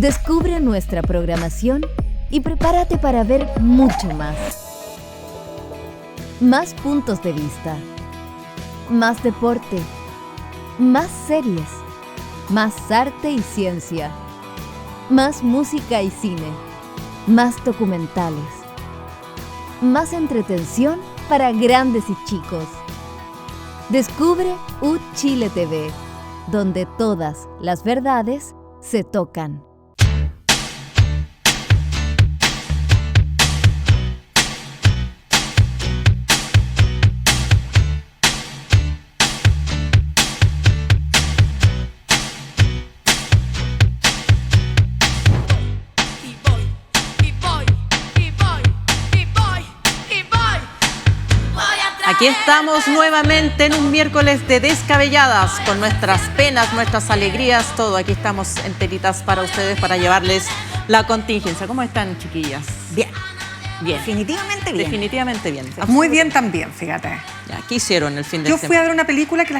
Descubre nuestra programación y prepárate para ver mucho más. Más puntos de vista, más deporte, más series, más arte y ciencia, más música y cine, más documentales, más entretención para grandes y chicos. Descubre UChile TV, donde todas las verdades se tocan. Aquí estamos nuevamente en un miércoles de Descabelladas, con nuestras penas, nuestras alegrías, todo. Aquí estamos enteritas para ustedes, para llevarles la contingencia. ¿Cómo están, chiquillas? Bien. Bien. Definitivamente bien. Definitivamente bien. Muy bien también, fíjate. Ya, ¿qué hicieron el fin de Yo semana? fui a ver una película que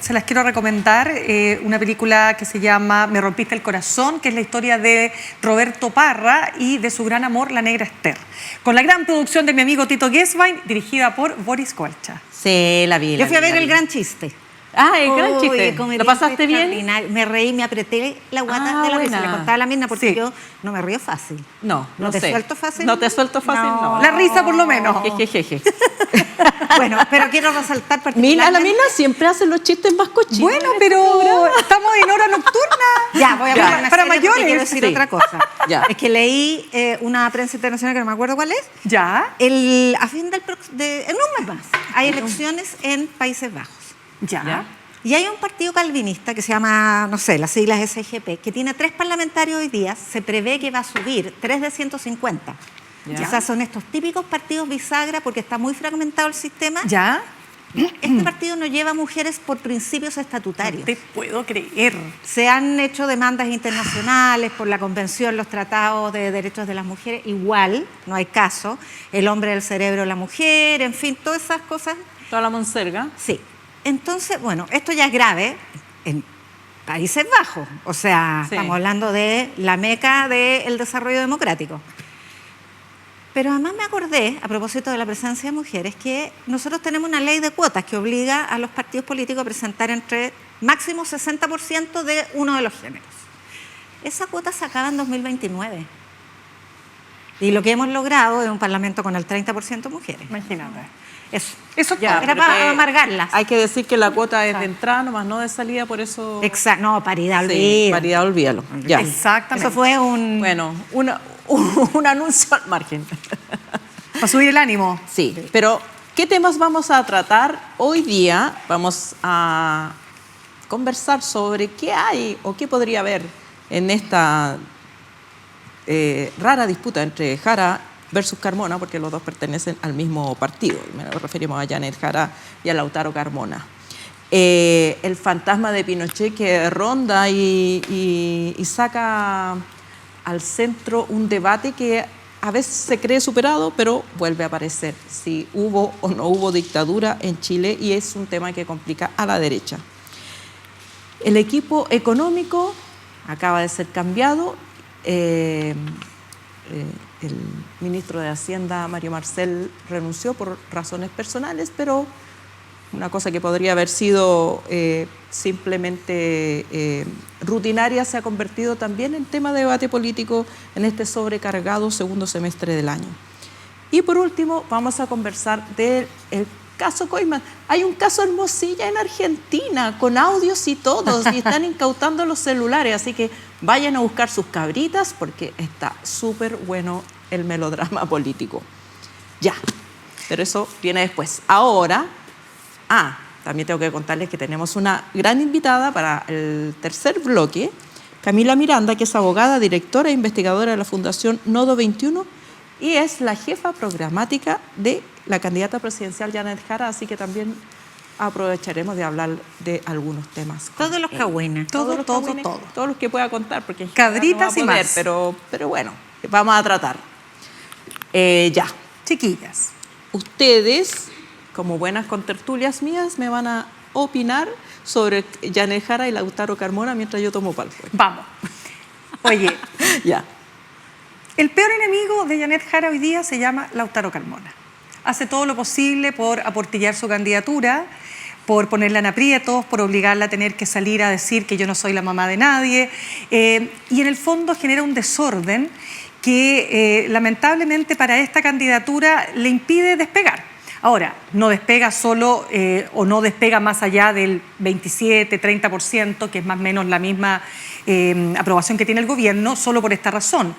se las quiero recomendar, una película que se llama Me rompiste el corazón, que es la historia de Roberto Parra y de su gran amor, la negra Esther, con la gran producción de mi amigo Tito Geswein, dirigida por Boris Colcha. Sí, la vi. Yo fui a ver El Gran Chiste. Ah, el gran Uy, chiste. comediante ¿Lo pasaste bien? extraordinario. Me reí, me apreté la guata Ah, de la risa. buena. Le contaba a la misma porque Sí. yo no me río fácil. No te sé. suelto fácil? No te suelto fácil, no. La risa, por lo menos. Jejeje. Bueno, pero quiero resaltar Mina, particularmente... la Mina siempre hace los chistes más cochinos. Bueno, en pero este programa. estamos en hora nocturna. Ya, voy a Ya. poner una Para serie porque mayores. quiero decir Sí. otra cosa. Ya. Es que leí una prensa internacional que no me acuerdo cuál es. Ya, A fin en un mes más hay elecciones en Países Bajos. ya. Y hay un partido calvinista que se llama, no sé, las siglas SGP, que tiene 3 parlamentarios hoy día, se prevé que va a subir 3 de 150. Ya. O sea, son estos típicos partidos bisagra porque está muy fragmentado el sistema. Ya. Este partido no lleva mujeres por principios estatutarios. No te puedo creer. Se han hecho demandas internacionales por la Convención, los tratados de derechos de las mujeres, igual, no hay caso, el hombre del cerebro de la mujer, en fin, todas esas cosas. Toda la monserga. Sí. Entonces, bueno, esto ya es grave en Países Bajos, o sea, Sí. estamos hablando de la meca del desarrollo democrático. Pero además me acordé, a propósito de la presencia de mujeres, que nosotros tenemos una ley de cuotas que obliga a los partidos políticos a presentar entre máximo 60% de uno de los géneros. Esa cuota se acaba en 2029. Y lo que hemos logrado es un parlamento con el 30% mujeres. Imagínate. Eso. Eso Ya, Era porque para amargarlas. Hay que decir que la cuota es de entrada, nomás no de salida, por eso... Exacto, no, paridad, Sí, olvida. paridad, olvídalo. Ya. Exactamente. Eso fue un... Bueno, un anuncio al margen. Para subir el ánimo. Sí, pero ¿qué temas vamos a tratar hoy día? Vamos a conversar sobre qué hay o qué podría haber en esta rara disputa entre Jara versus Carmona, porque los dos pertenecen al mismo partido. Nos referimos a Janet Jara y a Lautaro Carmona. El fantasma de Pinochet que ronda y saca al centro un debate que a veces se cree superado, pero vuelve a aparecer si hubo o no hubo dictadura en Chile, y es un tema que complica a la derecha. El equipo económico acaba de ser cambiado. El ministro de Hacienda, Mario Marcel, renunció por razones personales, pero una cosa que podría haber sido simplemente rutinaria se ha convertido también en tema de debate político en este sobrecargado segundo semestre del año. Y por último, vamos a conversar del caso Koisman. Hay un caso Hermosilla en Argentina, con audios y todos, y están incautando los celulares, así que vayan a buscar sus cabritas porque está súper bueno el melodrama político. Ya, pero eso viene después. Ahora, también tengo que contarles que tenemos una gran invitada para el tercer bloque, Camila Miranda, que es abogada, directora e investigadora de la Fundación Nodo 21 y es la jefa programática de la candidata presidencial Janet Jara, así que también aprovecharemos de hablar de algunos temas. Todos los cagüines. Todo. Todos los que pueda contar, porque Cabritas no va a y más. Pero bueno, vamos a tratar. Ya, Chiquillas. ustedes, como buenas contertulias mías, me van a opinar sobre Janet Jara y Lautaro Carmona mientras yo tomo palco. Vamos. Oye, Ya. el peor enemigo de Janet Jara hoy día se llama Lautaro Carmona. Hace todo lo posible por aportillar su candidatura, por ponerla en aprietos, por obligarla a tener que salir a decir que yo no soy la mamá de nadie, y en el fondo genera un desorden que lamentablemente para esta candidatura le impide despegar. Ahora, no despega solo o no despega más allá del 27-30%, que es más o menos la misma aprobación que tiene el gobierno, solo por esta razón.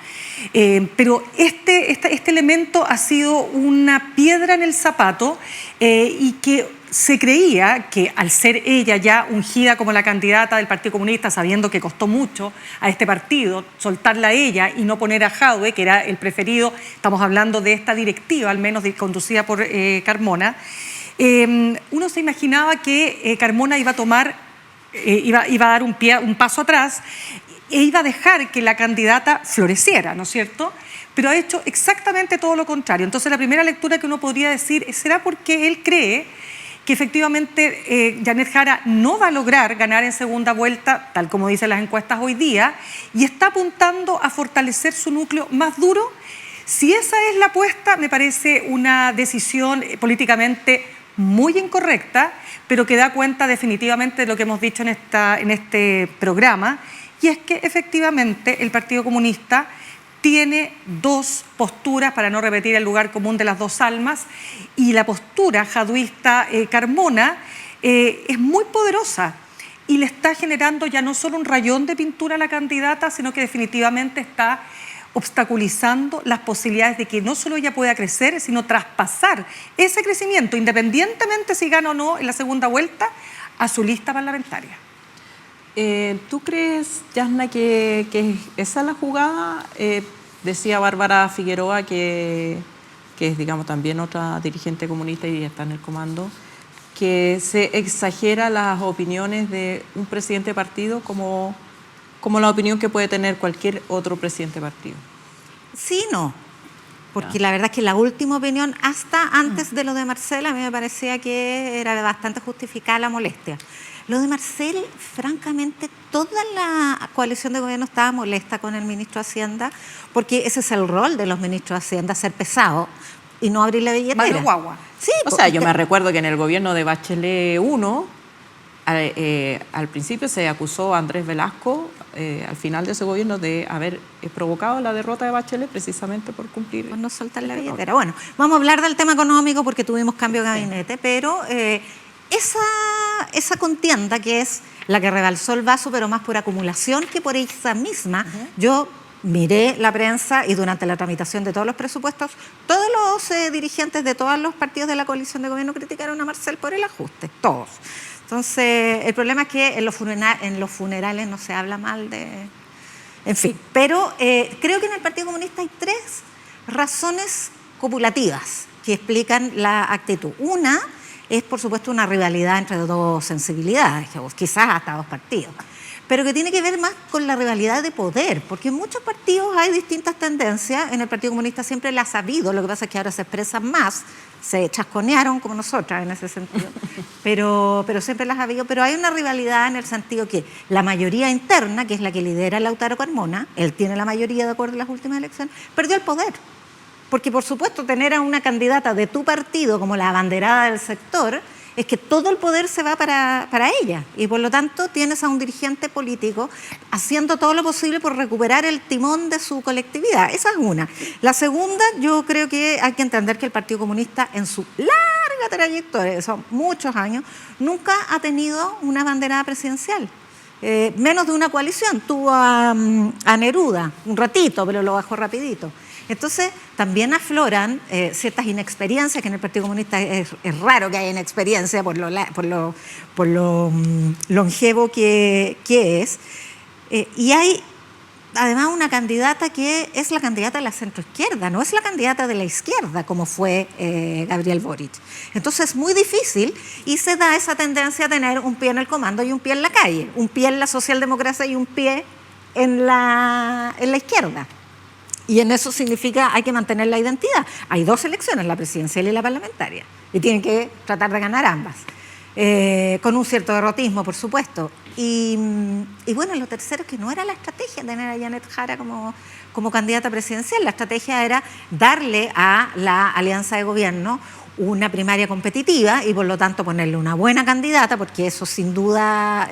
Pero este elemento ha sido una piedra en el zapato y que se creía que al ser ella ya ungida como la candidata del Partido Comunista, sabiendo que costó mucho a este partido soltarla a ella y no poner a Jadwe, que era el preferido, estamos hablando de esta directiva, al menos conducida por Carmona, uno se imaginaba que Carmona iba a tomar, iba a dar un paso atrás e iba a dejar que la candidata floreciera, ¿no es cierto?, pero ha hecho exactamente todo lo contrario. Entonces la primera lectura que uno podría decir será porque él cree que efectivamente Janet Jara no va a lograr ganar en segunda vuelta, tal como dicen las encuestas hoy día, y está apuntando a fortalecer su núcleo más duro. Si esa es la apuesta, me parece una decisión políticamente muy incorrecta, pero que da cuenta definitivamente de lo que hemos dicho en este programa, y es que efectivamente el Partido Comunista tiene dos posturas, para no repetir el lugar común de las dos almas, y la postura jadwista Carmona es muy poderosa y le está generando ya no solo un rayón de pintura a la candidata, sino que definitivamente está obstaculizando las posibilidades de que no solo ella pueda crecer, sino traspasar ese crecimiento, independientemente si gana o no en la segunda vuelta, a su lista parlamentaria. ¿Tú crees, Yasna, que esa es la jugada? Decía Bárbara Figueroa, que es, digamos, también otra dirigente comunista y está en el comando, que se exagera las opiniones de un presidente de partido como la opinión que puede tener cualquier otro presidente de partido. Sí, no. Porque la verdad es que la última opinión, hasta antes de lo de Marcel, a mí me parecía que era bastante justificada la molestia. Lo de Marcel, francamente, toda la coalición de gobierno estaba molesta con el ministro de Hacienda, porque ese es el rol de los ministros de Hacienda, ser pesado y no abrir la billetera. Más guagua. Sí, O sea, yo me recuerdo que en el gobierno de Bachelet 1, al principio se acusó a Andrés Velasco, al final de ese gobierno, de haber provocado la derrota de Bachelet precisamente por cumplir. Por no soltar la billetera. Bueno, vamos a hablar del tema económico porque tuvimos cambio de gabinete, pero esa contienda, que es la que rebalsó el vaso, pero más por acumulación que por esa misma, yo miré la prensa y durante la tramitación de todos los presupuestos, todos los dirigentes de todos los partidos de la coalición de gobierno criticaron a Marcel por el ajuste, todos. Entonces, el problema es que en los funerales no se habla mal de... En fin, pero creo que en el Partido Comunista hay tres razones copulativas que explican la actitud. Una es, por supuesto, una rivalidad entre dos sensibilidades, quizás hasta dos partidos, pero que tiene que ver más con la rivalidad de poder, porque en muchos partidos hay distintas tendencias. En el Partido Comunista siempre las ha habido, lo que pasa es que ahora se expresan más, se chasconearon como nosotras en ese sentido, pero siempre las ha habido. Pero hay una rivalidad en el sentido que la mayoría interna, que es la que lidera Lautaro Carmona, él tiene la mayoría de acuerdo a las últimas elecciones, perdió el poder. Porque, por supuesto, tener a una candidata de tu partido como la abanderada del sector es que todo el poder se va para ella. Y, por lo tanto, tienes a un dirigente político haciendo todo lo posible por recuperar el timón de su colectividad. Esa es una. La segunda, yo creo que hay que entender que el Partido Comunista, en su larga trayectoria, son muchos años, nunca ha tenido una abanderada presidencial. Menos de una coalición. Tuvo a Neruda un ratito, pero lo bajó rapidito. Entonces, también afloran ciertas inexperiencias, que en el Partido Comunista es raro que haya inexperiencia por lo longevo que es. Y hay, además, una candidata que es la candidata de la centroizquierda, no es la candidata de la izquierda, como fue Gabriel Boric. Entonces, es muy difícil y se da esa tendencia a tener un pie en el comando y un pie en la calle, un pie en la socialdemocracia y un pie en la izquierda. Y en eso significa hay que mantener la identidad. Hay dos elecciones, la presidencial y la parlamentaria, y tienen que tratar de ganar ambas. con un cierto derrotismo, por supuesto. Y bueno, lo tercero es que no era la estrategia tener a Janet Jara como candidata presidencial. La estrategia era darle a la alianza de gobierno una primaria competitiva y por lo tanto ponerle una buena candidata, porque eso sin duda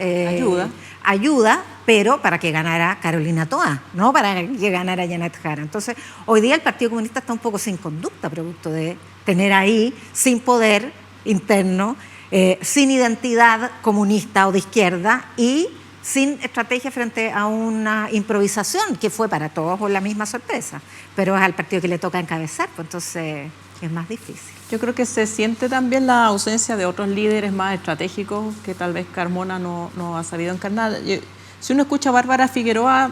ayuda, pero para que ganara Carolina Toá, no para que ganara Janet Jara. Entonces, hoy día el Partido Comunista está un poco sin conducta, producto de tener ahí, sin poder interno, sin identidad comunista o de izquierda y sin estrategia frente a una improvisación que fue para todos la misma sorpresa, pero es al partido que le toca encabezar, pues entonces es más difícil. Yo creo que se siente también la ausencia de otros líderes más estratégicos que tal vez Carmona no ha sabido encarnar. Si uno escucha a Bárbara Figueroa,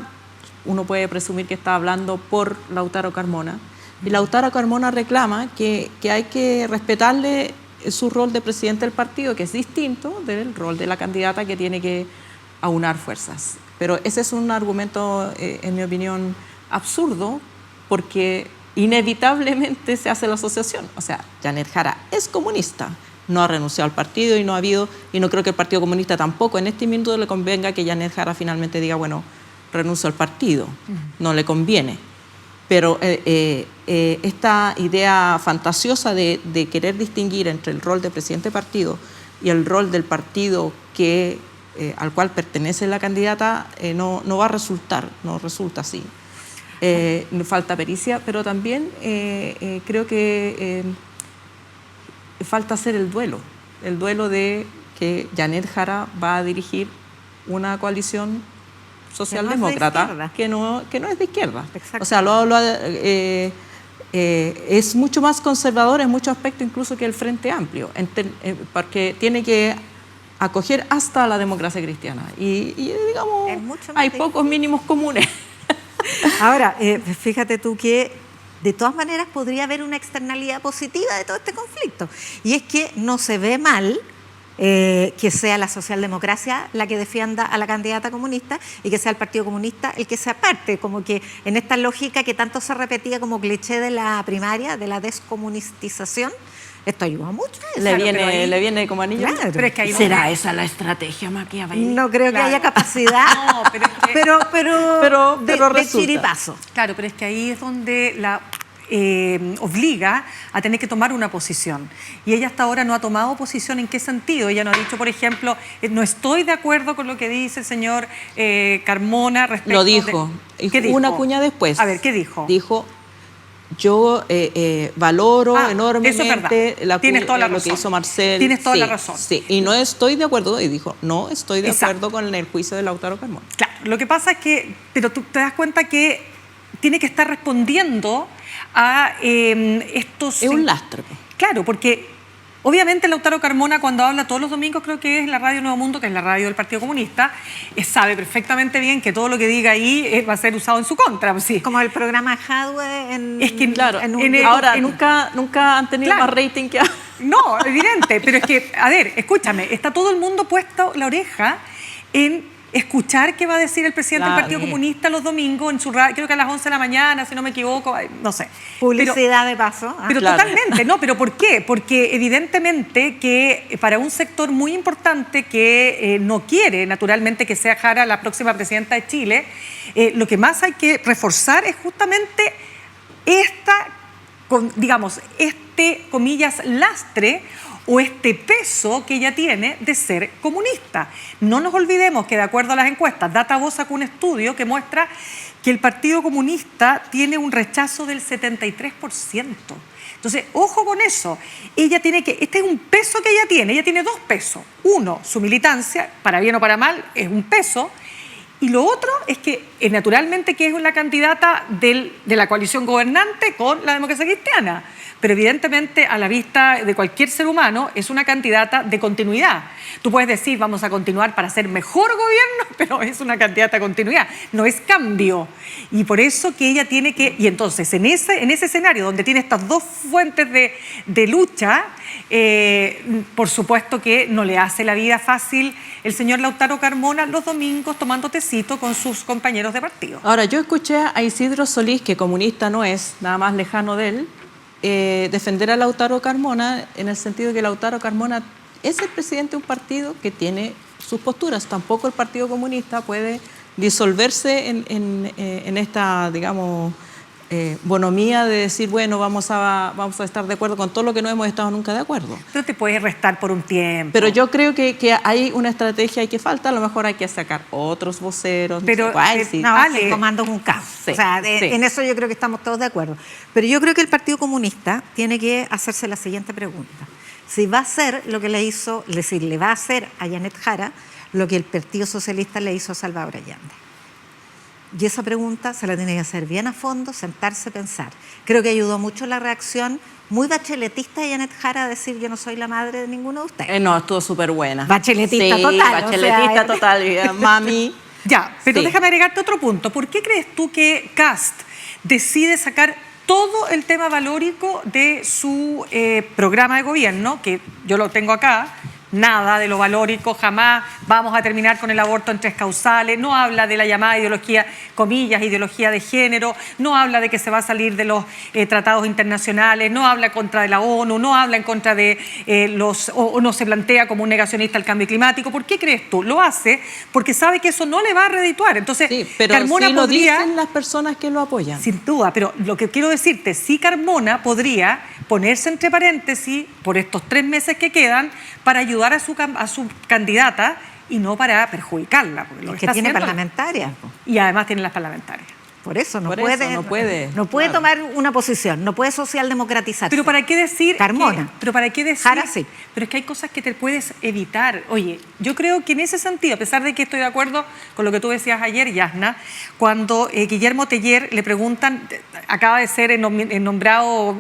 uno puede presumir que está hablando por Lautaro Carmona. Y Lautaro Carmona reclama que hay que respetarle su rol de presidente del partido, que es distinto del rol de la candidata que tiene que aunar fuerzas. Pero ese es un argumento, en mi opinión, absurdo, porque inevitablemente se hace la asociación. O sea, Janet Jara es comunista, no ha renunciado al partido y no creo que el Partido Comunista tampoco en este minuto le convenga que Janet Jara finalmente diga, bueno, renuncio al partido, no le conviene. Pero esta idea fantasiosa de querer distinguir entre el rol de presidente de partido y el rol del partido al cual pertenece la candidata no va a resultar, no resulta así. Falta pericia, pero también creo que falta hacer el duelo de que Janet Jara va a dirigir una coalición socialdemócrata que no es de izquierda. O sea, es mucho más conservador en muchos aspectos incluso que el Frente Amplio, porque tiene que acoger hasta la democracia cristiana y digamos, hay pocos mínimos comunes. Ahora, fíjate tú que de todas maneras podría haber una externalidad positiva de todo este conflicto, y es que no se ve mal que sea la socialdemocracia la que defienda a la candidata comunista y que sea el Partido Comunista el que se aparte, como que en esta lógica que tanto se repetía como cliché de la primaria, de la descomunistización. Esto ayuda mucho. Le viene como anillo. Claro. Pero es que ahí ¿Será esa la estrategia maquiavélica? No creo que haya capacidad, No, pero es que- pero de resulta. chiripazo. Claro, pero es que ahí es donde la obliga a tener que tomar una posición. Y ella hasta ahora no ha tomado posición. ¿En qué sentido? Ella no ha dicho, por ejemplo, no estoy de acuerdo con lo que dice el señor Carmona respecto Lo dijo. ¿Qué dijo? Una cuña después. A ver, ¿qué dijo? Dijo, yo valoro enormemente eso es verdad. Tienes toda la lo razón. que hizo Marcel. Tienes toda la razón. Sí, y no estoy de acuerdo, y dijo, no estoy de Exacto. acuerdo con el juicio de Lautaro Carmona. Claro, lo que pasa es que, pero tú te das cuenta que tiene que estar respondiendo a estos... Es un lastre. Pues. Claro, porque obviamente Lautaro Carmona, cuando habla todos los domingos, creo que es la radio Nuevo Mundo, que es la radio del Partido Comunista, sabe perfectamente bien que todo lo que diga ahí va a ser usado en su contra. Sí. Como el programa Hadwe en... Es que, Claro, ahora nunca han tenido Claro. más rating que... No, evidente, pero es que, a ver, escúchame, está todo el mundo puesto la oreja en escuchar qué va a decir el presidente Claro. del Partido Comunista los domingos en su radio, creo que a las 11 de la mañana, si no me equivoco, no sé. Publicidad de paso. Pero Claro. totalmente, ¿no? ¿Pero por qué? Porque evidentemente que para un sector muy importante que no quiere, naturalmente, que sea Jara la próxima presidenta de Chile, lo que más hay que reforzar es justamente comillas, lastre o este peso que ella tiene de ser comunista. No nos olvidemos que de acuerdo a las encuestas, Datavoz sacó un estudio que muestra que el Partido Comunista tiene un rechazo del 73%. Entonces, ojo con eso. Este es un peso que ella tiene dos pesos. Uno, su militancia, para bien o para mal, es un peso. Y lo otro es que, naturalmente, que es una candidata de la coalición gobernante con la democracia cristiana. Pero evidentemente, a la vista de cualquier ser humano, es una candidata de continuidad. Tú puedes decir, vamos a continuar para hacer mejor gobierno, pero es una candidata de continuidad, no es cambio. Y por eso que ella tiene que... Y entonces, en ese escenario donde tiene estas dos fuentes de lucha, por supuesto que no le hace la vida fácil el señor Lautaro Carmona los domingos tomando tecito con sus compañeros de partido. Ahora, yo escuché a Isidro Solís, que comunista no es, nada más lejano de él, defender a Lautaro Carmona en el sentido de que Lautaro Carmona es el presidente de un partido que tiene sus posturas. Tampoco el Partido Comunista puede disolverse en esta, digamos, bonomía de decir, bueno, vamos a estar de acuerdo con todo lo que no hemos estado nunca de acuerdo. Pero te puedes restar por un tiempo. Pero yo creo que hay una estrategia que falta, a lo mejor hay que sacar otros voceros. Pero Ale, el comando es un caos. Sí, o sea, sí. en eso yo creo que estamos todos de acuerdo. Pero yo creo que el Partido Comunista tiene que hacerse la siguiente pregunta. Si va a hacer lo que le hizo, es decir, le va a hacer a Janet Jara lo que el Partido Socialista le hizo a Salvador Allende. Y esa pregunta se la tiene que hacer bien a fondo, sentarse, pensar. Creo que ayudó mucho la reacción muy bacheletista de Janet Jara a decir yo no soy la madre de ninguno de ustedes. No, estuvo súper buena. Bacheletista sí, total, Bacheletista o sea, total, mami. Ya, pero Sí. déjame agregarte otro punto. ¿Por qué crees tú que Kast decide sacar todo el tema valórico de su programa de gobierno, que yo lo tengo acá? Nada de lo valórico, jamás vamos a terminar con el aborto en 3 causales, no habla de la llamada ideología, comillas, ideología de género, no habla de que se va a salir de los tratados internacionales, no habla contra de la ONU, no habla en contra de o no se plantea como un negacionista al cambio climático. ¿Por qué crees tú? Lo hace porque sabe que eso no le va a redituar. Entonces, Sí, pero Carmona sí lo podría... dicen las personas que lo apoyan. Sin duda, pero lo que quiero decirte, sí Carmona podría ponerse entre paréntesis por estos 3 meses que quedan para ayudar a su candidata y no para perjudicarla. Porque lo que está tiene haciendo- parlamentarias. Y además tiene las parlamentarias. Por eso no Por puede, eso no puede, no puede claro. tomar una posición, no puede socialdemocratizarse. Pero ¿para qué decir? Carmona. Pero ¿para qué decir? Jara sí. Pero es que hay cosas que te puedes evitar. Oye, yo creo que en ese sentido, a pesar de que estoy de acuerdo con lo que tú decías ayer, Yasna, cuando Guillermo Teller le preguntan, acaba de ser nombrado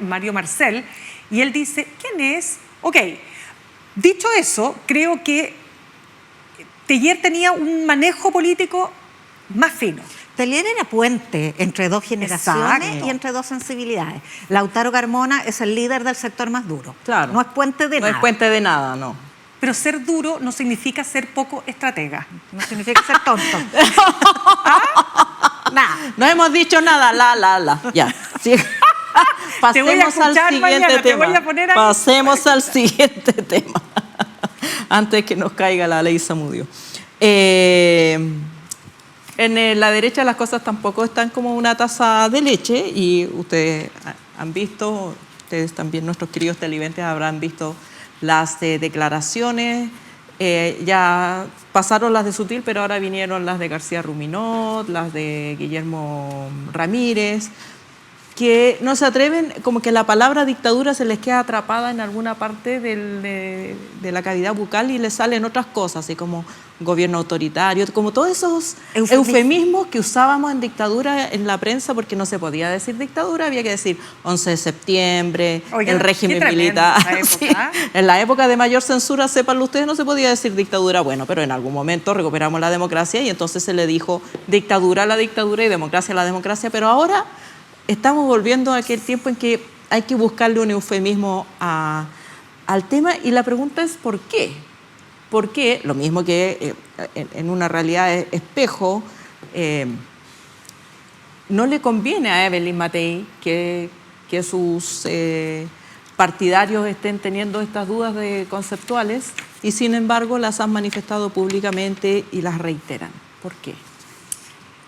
Mario Marcel, y él dice, ¿quién es? Ok, dicho eso, creo que Teller tenía un manejo político más fino. Teller era puente entre 2 generaciones Exacto. y entre 2 sensibilidades. Lautaro Carmona es el líder del sector más duro. Claro. No es puente de No nada. es puente de nada, no. Pero ser duro no significa ser poco estratega. No significa ser tonto. Nada. No hemos dicho nada, la. Ya. Sí. Te voy a Pasemos al escuchar siguiente mañana, te tema. voy a poner ahí. Pasemos al siguiente tema. Antes que nos caiga la ley Zamudio. En la derecha las cosas tampoco están como una taza de leche y ustedes han visto, ustedes también, nuestros queridos televidentes habrán visto las declaraciones. Ya pasaron las de Sutil, pero ahora vinieron las de García Ruminot, las de Guillermo Ramírez, que no se atreven, como que la palabra dictadura se les queda atrapada en alguna parte de la cavidad bucal y les salen otras cosas, así como gobierno autoritario, como todos esos eufemismos que usábamos en dictadura en la prensa, porque no se podía decir dictadura, había que decir 11 de septiembre, Oye, el qué régimen tremendo militar. esa época. Sí. En la época de mayor censura, sépanlo ustedes, no se podía decir dictadura, bueno, pero en algún momento recuperamos la democracia y entonces se le dijo dictadura a la dictadura y democracia a la democracia, pero ahora estamos volviendo a aquel tiempo en que hay que buscarle un eufemismo al tema y la pregunta es ¿por qué? ¿Por qué? Lo mismo que en una realidad espejo, no le conviene a Evelyn Matei que sus partidarios estén teniendo estas dudas conceptuales y sin embargo las han manifestado públicamente y las reiteran. ¿Por qué?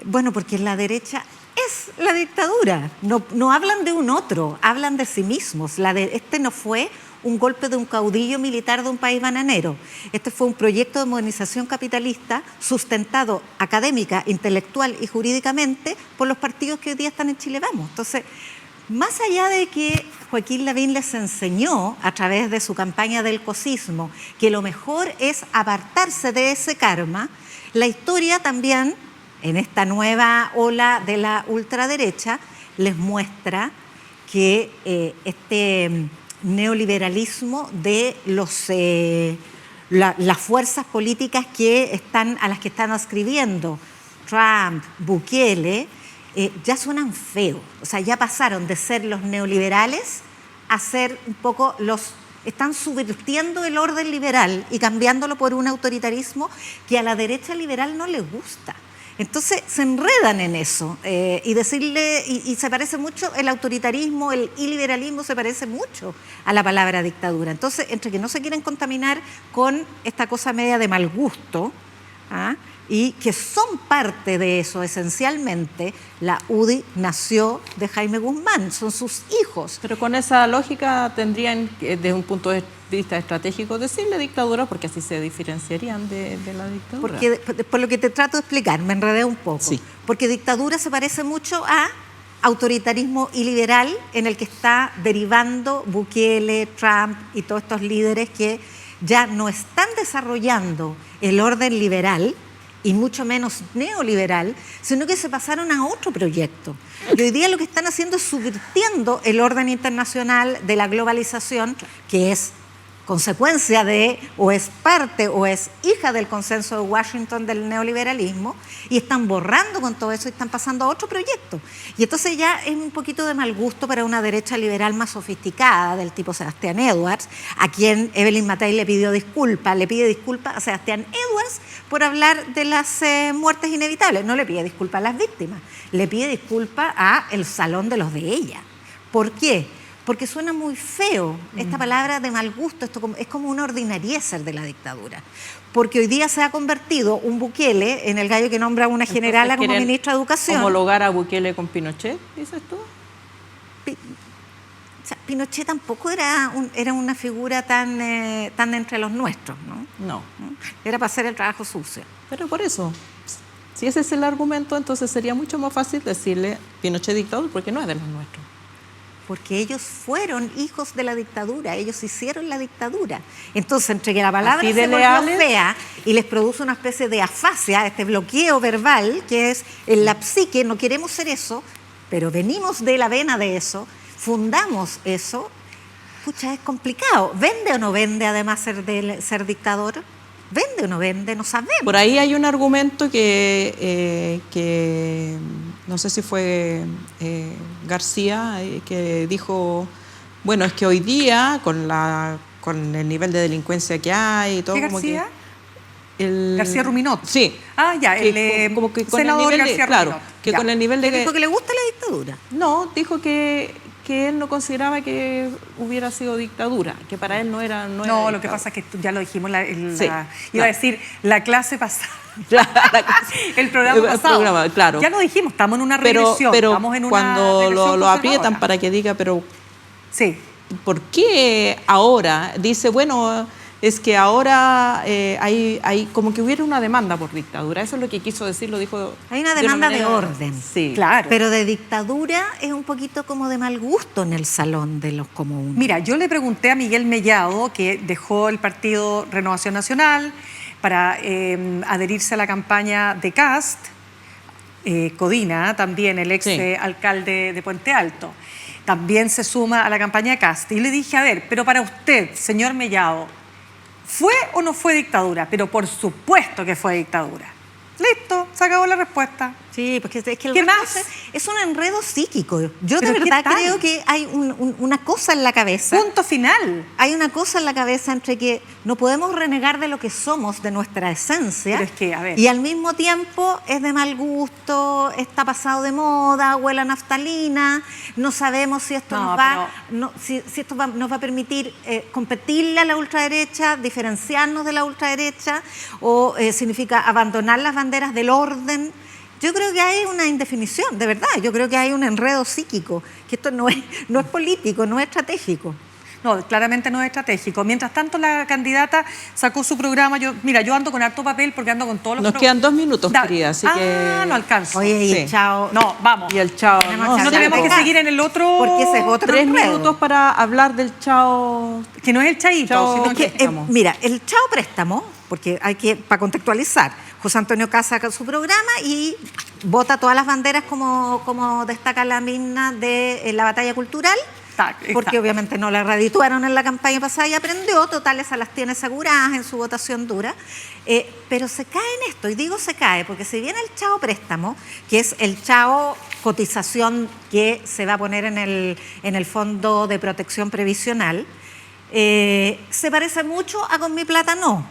Bueno, porque la derecha es la dictadura. No hablan de un otro, hablan de sí mismos. Este no fue un golpe de un caudillo militar de un país bananero. Este fue un proyecto de modernización capitalista sustentado académica, intelectual y jurídicamente por los partidos que hoy día están en Chile Vamos. Entonces, más allá de que Joaquín Lavín les enseñó a través de su campaña del cosismo que lo mejor es apartarse de ese karma, la historia también, en esta nueva ola de la ultraderecha, les muestra que este neoliberalismo de las fuerzas políticas a las que están adscribiendo Trump, Bukele, ya suenan feos. O sea, ya pasaron de ser los neoliberales a ser un poco están subvirtiendo el orden liberal y cambiándolo por un autoritarismo que a la derecha liberal no le gusta. Entonces se enredan en eso y decirle, y se parece mucho el autoritarismo, el iliberalismo se parece mucho a la palabra dictadura. Entonces, entre que no se quieren contaminar con esta cosa media de mal gusto, ¿ah? Y que son parte de eso esencialmente, la UDI nació de Jaime Guzmán, son sus hijos. Pero con esa lógica tendrían, desde un punto de vista estratégico, decirle dictadura, porque así se diferenciarían de la dictadura. Porque, por lo que te trato de explicar, me enredé un poco. Sí. Porque dictadura se parece mucho a autoritarismo iliberal, en el que está derivando Bukele, Trump y todos estos líderes que ya no están desarrollando el orden liberal, y mucho menos neoliberal, sino que se pasaron a otro proyecto. Y hoy día lo que están haciendo es subvirtiendo el orden internacional de la globalización, que es consecuencia de, o es parte, o es hija del consenso de Washington del neoliberalismo, y están borrando con todo eso y están pasando a otro proyecto. Y entonces ya es un poquito de mal gusto para una derecha liberal más sofisticada, del tipo Sebastián Edwards, a quien Evelyn Matei le pide disculpas a Sebastián Edwards por hablar de las muertes inevitables. No le pide disculpas a las víctimas, le pide disculpas a el salón de los de ella. ¿Por qué? Porque suena muy feo esta palabra de mal gusto, es como una ordinariezer de la dictadura. Porque hoy día se ha convertido un Bukele en el gallo que nombra a una generala como ministra de Educación. ¿Homologar a Bukele con Pinochet, dices tú? O sea, Pinochet tampoco era una figura tan entre los nuestros, ¿no? No. Era para hacer el trabajo sucio. Pero por eso, si ese es el argumento, entonces sería mucho más fácil decirle Pinochet dictador, porque no es de los nuestros. Porque ellos fueron hijos de la dictadura, ellos hicieron la dictadura. Entonces, entre que la palabra se volvió fea y les produce una especie de afasia, este bloqueo verbal, que es en la psique, no queremos ser eso, pero venimos de la vena de eso, fundamos eso, pucha, es complicado. ¿Vende o no vende además ser dictador? ¿Vende o no vende? No sabemos. Por ahí hay un argumento que no sé si fue García, que dijo, bueno, es que hoy día con el nivel de delincuencia que hay y todo, ¿Qué como García? que García Ruminot. Sí. Ah, ya, como que con senador el nivel García claro, Ruminot. que Ya. con el nivel de Dijo que le gusta la dictadura. No, dijo que él no consideraba que hubiera sido dictadura, que para él no era No, dictadura. lo que pasa es que ya lo dijimos, Sí, iba a decir la clase pasada. El programa pasado. claro. Ya lo dijimos, estamos en una regresión. Pero estamos en una cuando regresión lo aprietan conservadora. para que diga, pero Sí. ¿por qué ahora? Dice, bueno, es que ahora hay como que hubiera una demanda por dictadura. Eso es lo que quiso decir, lo dijo. Hay una demanda de manera- orden. Sí. Claro. Pero de dictadura es un poquito como de mal gusto en el salón de los comunes. Mira, yo le pregunté a Miguel Mellado, que dejó el partido Renovación Nacional para adherirse a la campaña de Kast, Codina, también el ex Sí. alcalde de Puente Alto, también se suma a la campaña de Kast. Y le dije, a ver, pero para usted, señor Mellado, ¿fue o no fue dictadura? Pero por supuesto que fue dictadura. Listo, se acabó la respuesta. Sí, porque es que el ¿Qué resto más? es un enredo psíquico. Yo de ¿Pero qué verdad tal? creo que hay una cosa en la cabeza. Punto final. Hay una cosa en la cabeza entre que no podemos renegar de lo que somos, de nuestra esencia, Pero es que, a ver. y al mismo tiempo es de mal gusto, está pasado de moda, huele a naftalina, no sabemos si esto No, si esto nos va a permitir competirle a la ultraderecha, diferenciarnos de la ultraderecha, o significa abandonar las banderas del orden. Yo creo que hay una indefinición, de verdad. Yo creo que hay un enredo psíquico, que esto no es político, no es estratégico. No, claramente no es estratégico. Mientras tanto, la candidata sacó su programa. Yo ando con harto papel porque ando con todos los Nos quedan 2 minutos, querida, así que... no alcanzo. Oye, y Sí. el chao. No, vamos. Y el chao. Tenemos No que tenemos que hablar. seguir en el otro... Porque ese es otro 3 enredo. minutos para hablar del chao. Que no es el chaíto, Chao. sino Es que... que, mira, el chao préstamo, porque para contextualizar, José Antonio Kast saca su programa y vota todas las banderas como destaca la misma de la batalla cultural, porque obviamente no la redituaron en la campaña pasada y aprendió, total, esas las tiene aseguradas en su votación dura, pero se cae en esto, y digo se cae, porque si bien el chao préstamo, que es el chao cotización que se va a poner en el Fondo de Protección Previsional, se parece mucho a Con mi plata no,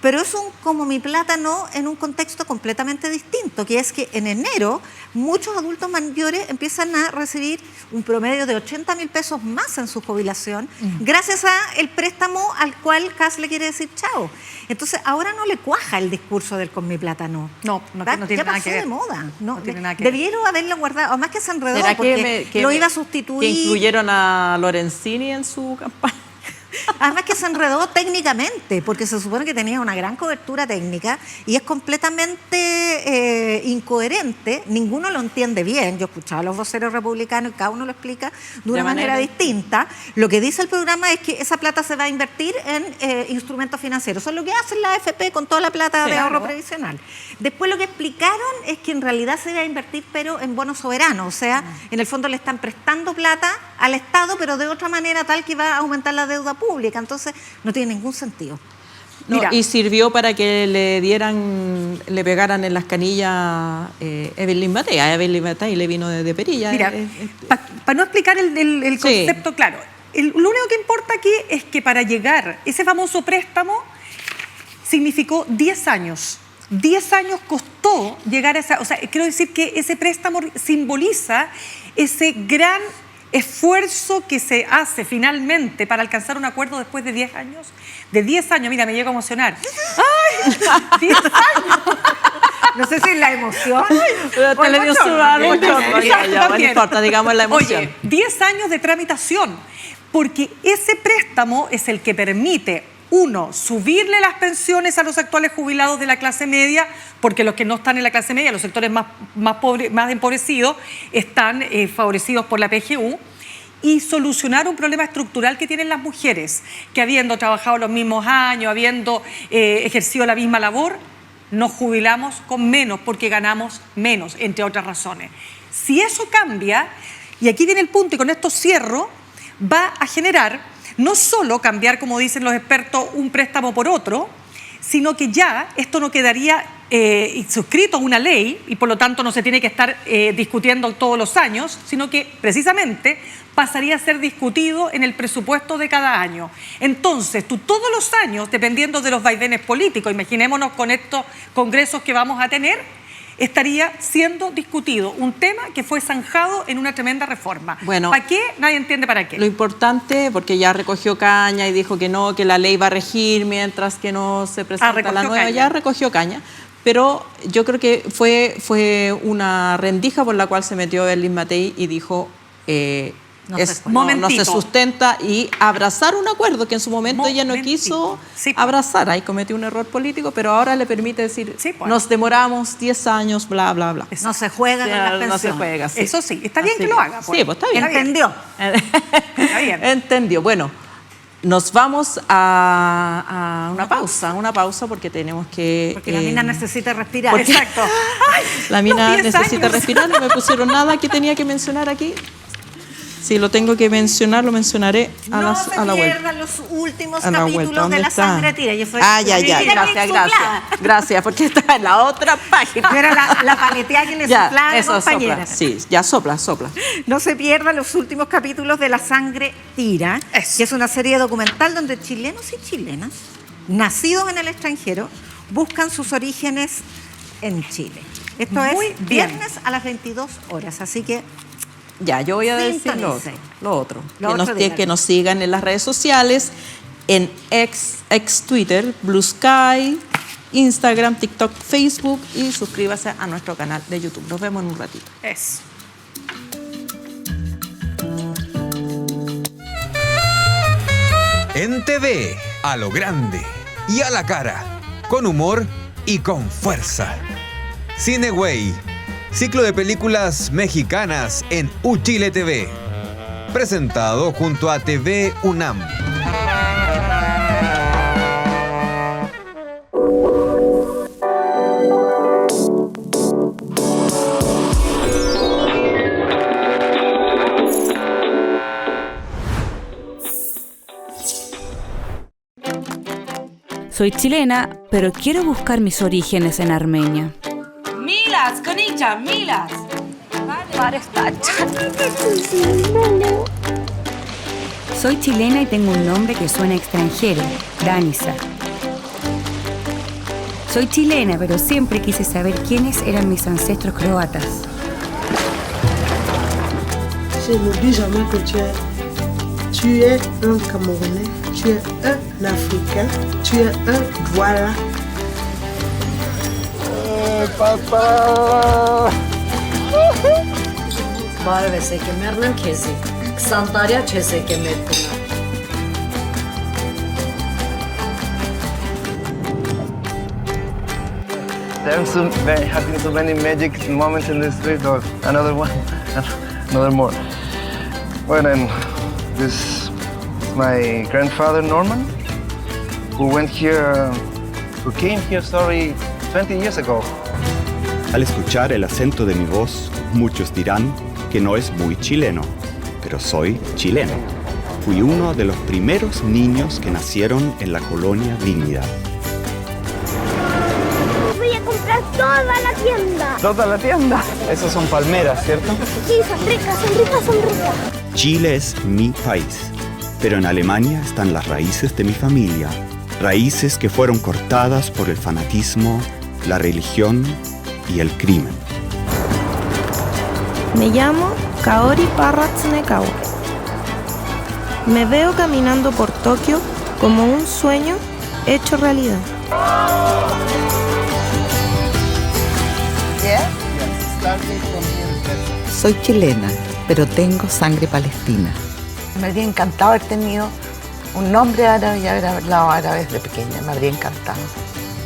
pero es un como mi plátano en un contexto completamente distinto, que es que en enero muchos adultos mayores empiezan a recibir un promedio de 80.000 pesos más en su jubilación, gracias al préstamo al cual CAS le quiere decir chao. Entonces, ahora no le cuaja el discurso del con mi plátano. No tiene ya nada pasó que ver. de moda. No tiene nada que ver. Debieron haberlo guardado, además que se enredó ¿Será porque lo iba a sustituir. que incluyeron a Lorenzini en su campaña? Además que se enredó técnicamente, porque se supone que tenía una gran cobertura técnica y es completamente incoherente, ninguno lo entiende bien. Yo he escuchado a los voceros republicanos y cada uno lo explica de una manera distinta. Lo que dice el programa es que esa plata se va a invertir en instrumentos financieros. Eso es lo que hacen la AFP con toda la plata de ahorro previsional. Después lo que explicaron es que en realidad se va a invertir pero en bonos soberanos, o sea, en el fondo le están prestando plata al Estado, pero de otra manera tal que va a aumentar la deuda pública, entonces no tiene ningún sentido. No, Mira. y sirvió para que le pegaran en las canillas Evelyn Matei. A Evelyn Matei le vino de perilla. Mira, para no explicar el concepto claro, lo único que importa aquí es que para llegar, ese famoso préstamo significó 10 años. 10 años costó llegar a esa... O sea, quiero decir que ese préstamo simboliza ese gran esfuerzo que se hace finalmente para alcanzar un acuerdo después de 10 años. De 10 años, mira, me llego a emocionar. ¡Ay! 10 años. No sé si es la emoción. Pero te le dio sudado. No importa, digamos la emoción. Oye, 10 años de tramitación, porque ese préstamo es el que permite, uno, subirle las pensiones a los actuales jubilados de la clase media, porque los que no están en la clase media, los sectores más pobres, más empobrecidos, están favorecidos por la PGU, y solucionar un problema estructural que tienen las mujeres, que habiendo trabajado los mismos años, habiendo ejercido la misma labor, nos jubilamos con menos porque ganamos menos, entre otras razones. Si eso cambia, y aquí viene el punto y con esto cierro, va a generar no solo cambiar, como dicen los expertos, un préstamo por otro, sino que ya esto no quedaría suscrito a una ley y por lo tanto no se tiene que estar discutiendo todos los años, sino que precisamente pasaría a ser discutido en el presupuesto de cada año. Entonces, tú todos los años, dependiendo de los vaivenes políticos, imaginémonos con estos congresos que vamos a tener, estaría siendo discutido un tema que fue zanjado en una tremenda reforma. Bueno, ¿para qué? Nadie entiende para qué. Lo importante, porque ya recogió caña y dijo que no, que la ley va a regir mientras que no se presenta la nueva, ya recogió caña. Pero yo creo que fue una rendija por la cual se metió Evelyn Matei y dijo... no se sustenta y abrazar un acuerdo que en su momento ella no quiso abrazar. Ahí cometió un error político, pero ahora le permite decir, nos demoramos 10 años, bla, bla, bla. No se juega con las pensiones. No se juega, sí. Eso sí, está bien que lo haga. Sí, pues está bien. Entendió. Está bien. Entendió. Bueno, nos vamos a una pausa porque tenemos que... Porque la mina necesita respirar. Exacto. Ay, la mina necesita 10 años. respirar, no me pusieron nada que tenía que mencionar aquí. Si lo tengo que mencionar, lo mencionaré a la vuelta. No se pierdan los últimos capítulos de La Sangre Tira. Gracias, porque está en la otra página. Era la paletea que le soplaba a la compañera. Sí, ya sopla. No se pierdan los últimos capítulos de La Sangre Tira, que es una serie documental donde chilenos y chilenas, nacidos en el extranjero, buscan sus orígenes en Chile. Esto es viernes a las 22 horas, así que... Ya, yo voy a decir lo otro. Que nos sigan en las redes sociales, en ex Twitter, Blue Sky, Instagram, TikTok, Facebook y suscríbase a nuestro canal de YouTube. Nos vemos en un ratito. Eso. En TV, a lo grande y a la cara, con humor y con fuerza. Cineway. Ciclo de películas mexicanas en UChile TV. Presentado junto a TV UNAM. Soy chilena, pero quiero buscar mis orígenes en Armenia. Milas, Conilla, Milas. Soy chilena y tengo un nombre que suena extranjero, Danisa. Soy chilena, pero siempre quise saber quiénes eran mis ancestros croatas. Je n'oublie jamais que tu es un Camerounais, tu es un Africain, tu es un Douala. Papa! Barve se kemernem kezi. Ksantarya çese kemerdim. There have been so many magic moments in the street. Or another one, another more. Well, then, this is my grandfather Norman, who came here, 20 years ago. Al escuchar el acento de mi voz, muchos dirán que no es muy chileno, pero soy chileno. Fui uno de los primeros niños que nacieron en la colonia Dignidad. Voy a comprar toda la tienda. ¿Toda la tienda? Esas son palmeras, ¿cierto? Sí, son ricas, son ricas, son ricas. Chile es mi país, pero en Alemania están las raíces de mi familia. Raíces que fueron cortadas por el fanatismo, la religión y el crimen. Me llamo Kaori Parra Tsunekawa. Me veo caminando por Tokio como un sueño hecho realidad. Soy chilena, pero tengo sangre palestina. Me habría encantado haber tenido un nombre árabe y haber hablado árabe desde pequeña. Me habría encantado.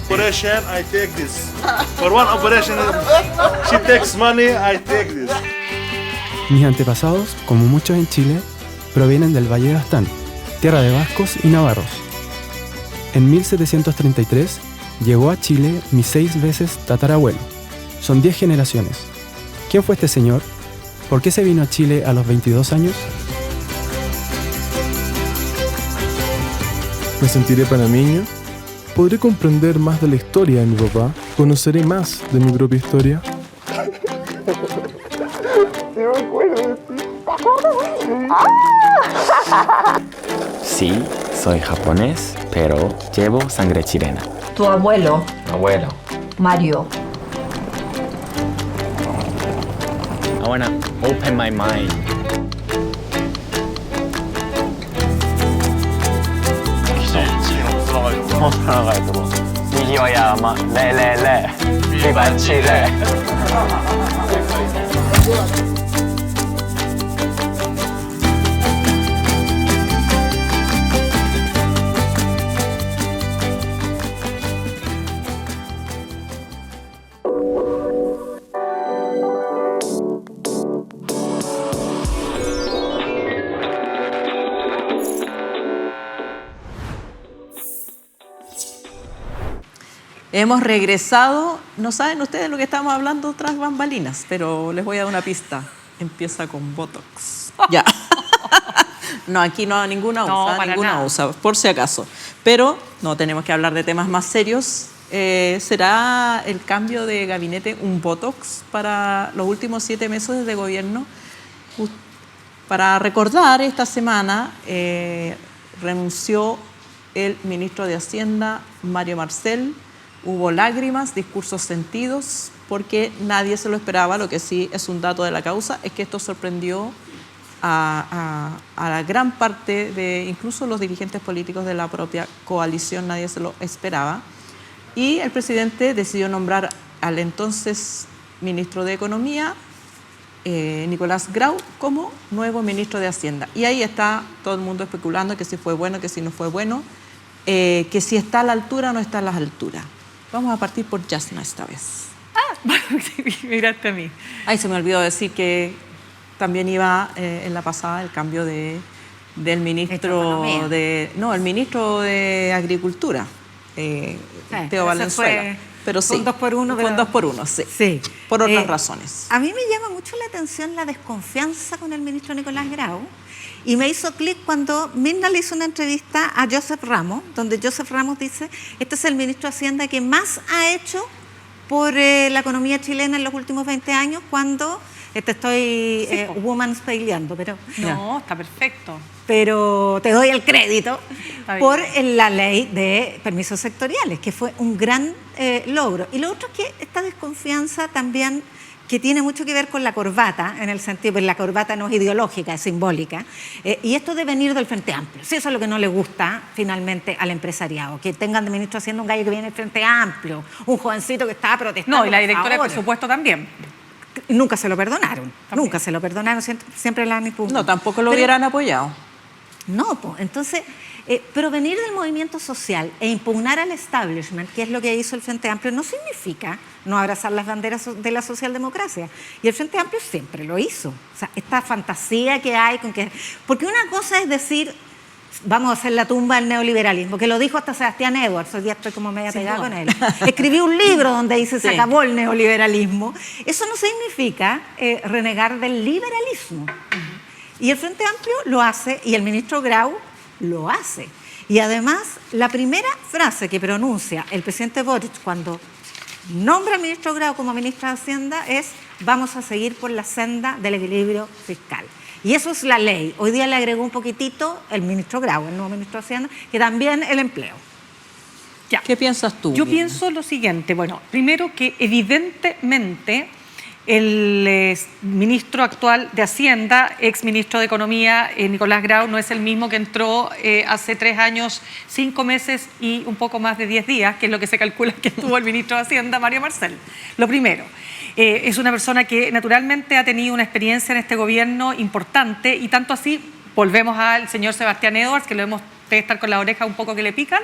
Operation, I take this. For one operation, she takes money, I take this. Mis antepasados, como muchos en Chile, provienen del Valle de Aztán, tierra de vascos y navarros. En 1733 llegó a Chile mi 6 veces tatarabuelo. Son 10 generaciones. ¿Quién fue este señor? ¿Por qué se vino a Chile a los 22 años? Me sentiré panameño. Podré comprender más de la historia de mi papá. Conoceré más de mi propia historia. Sí, soy japonés, pero llevo sangre chilena. Tu abuelo. Abuelo. Mario. I wanna open my mind. ¡Viva Chile! Hemos regresado. No saben ustedes lo que estamos hablando tras bambalinas, pero les voy a dar una pista. Empieza con Botox. Ya. No, aquí no ninguna usa, por si acaso. Pero no tenemos que hablar de temas más serios. ¿Será el cambio de gabinete un Botox para los últimos 7 meses de gobierno? Para recordar, esta semana renunció el ministro de Hacienda, Mario Marcel. Hubo lágrimas, discursos sentidos, porque nadie se lo esperaba. Lo que sí es un dato de la causa es que esto sorprendió a la gran parte de incluso los dirigentes políticos de la propia coalición. Nadie se lo esperaba. Y el presidente decidió nombrar al entonces ministro de Economía, Nicolás Grau, como nuevo ministro de Hacienda. Y ahí está todo el mundo especulando que si fue bueno, que si no fue bueno, que si está a la altura o no está a la altura. Vamos a partir por Yasna esta vez. Miraste a mí. Ay, se me olvidó decir que también iba en la pasada el cambio del ministro el ministro de Agricultura, Teo Valenzuela. Pero sí, con 2 por 1. Con 2 por 1, sí. Por otras razones. A mí me llama mucho la atención la desconfianza con el ministro Nicolás Grau. Y me hizo clic cuando Mirna le hizo una entrevista a Joseph Ramos, donde Joseph Ramos dice, este es el ministro de Hacienda que más ha hecho por la economía chilena en los últimos 20 años, cuando estoy woman peleando, pero... No, está perfecto. Pero te doy el crédito por la ley de permisos sectoriales, que fue un gran logro. Y lo otro es que esta desconfianza también, que tiene mucho que ver con la corbata, en el sentido que la corbata no es ideológica, es simbólica, y esto de venir del Frente Amplio. Sí, eso es lo que no le gusta finalmente al empresariado, que tengan de ministro haciendo un gallo que viene del Frente Amplio, un jovencito que estaba protestando. No, y la directora de presupuesto también. Nunca se lo perdonaron, nunca se lo perdonaron, siempre la han impugnado. No, tampoco lo hubieran apoyado. No, pues, entonces, pero venir del movimiento social e impugnar al establishment, que es lo que hizo el Frente Amplio, no significa no abrazar las banderas de la socialdemocracia. Y el Frente Amplio siempre lo hizo. O sea, esta fantasía que hay con que... Porque una cosa es decir, vamos a hacer la tumba del neoliberalismo, que lo dijo hasta Sebastián Edwards, hoy día estoy como media pegada con él. Escribió un libro donde dice se acabó el neoliberalismo. Eso no significa renegar del liberalismo. Y el Frente Amplio lo hace, y el ministro Grau lo hace. Y además, la primera frase que pronuncia el presidente Boric cuando nombra al ministro Grau como ministro de Hacienda es: vamos a seguir por la senda del equilibrio fiscal. Y eso es la ley. Hoy día le agregó un poquitito el ministro Grau, el nuevo ministro de Hacienda, que también el empleo. Ya. ¿Qué piensas tú? Yo pienso lo siguiente. Bueno, primero que evidentemente el ministro actual de Hacienda, ex ministro de Economía, Nicolás Grau, no es el mismo que entró hace 3 años, 5 meses y un poco más de 10 días, que es lo que se calcula que estuvo el ministro de Hacienda, Mario Marcel. Lo primero, es una persona que naturalmente ha tenido una experiencia en este gobierno importante, y tanto así, volvemos al señor Sebastián Edwards, que lo hemos de estar con la oreja un poco que le pican,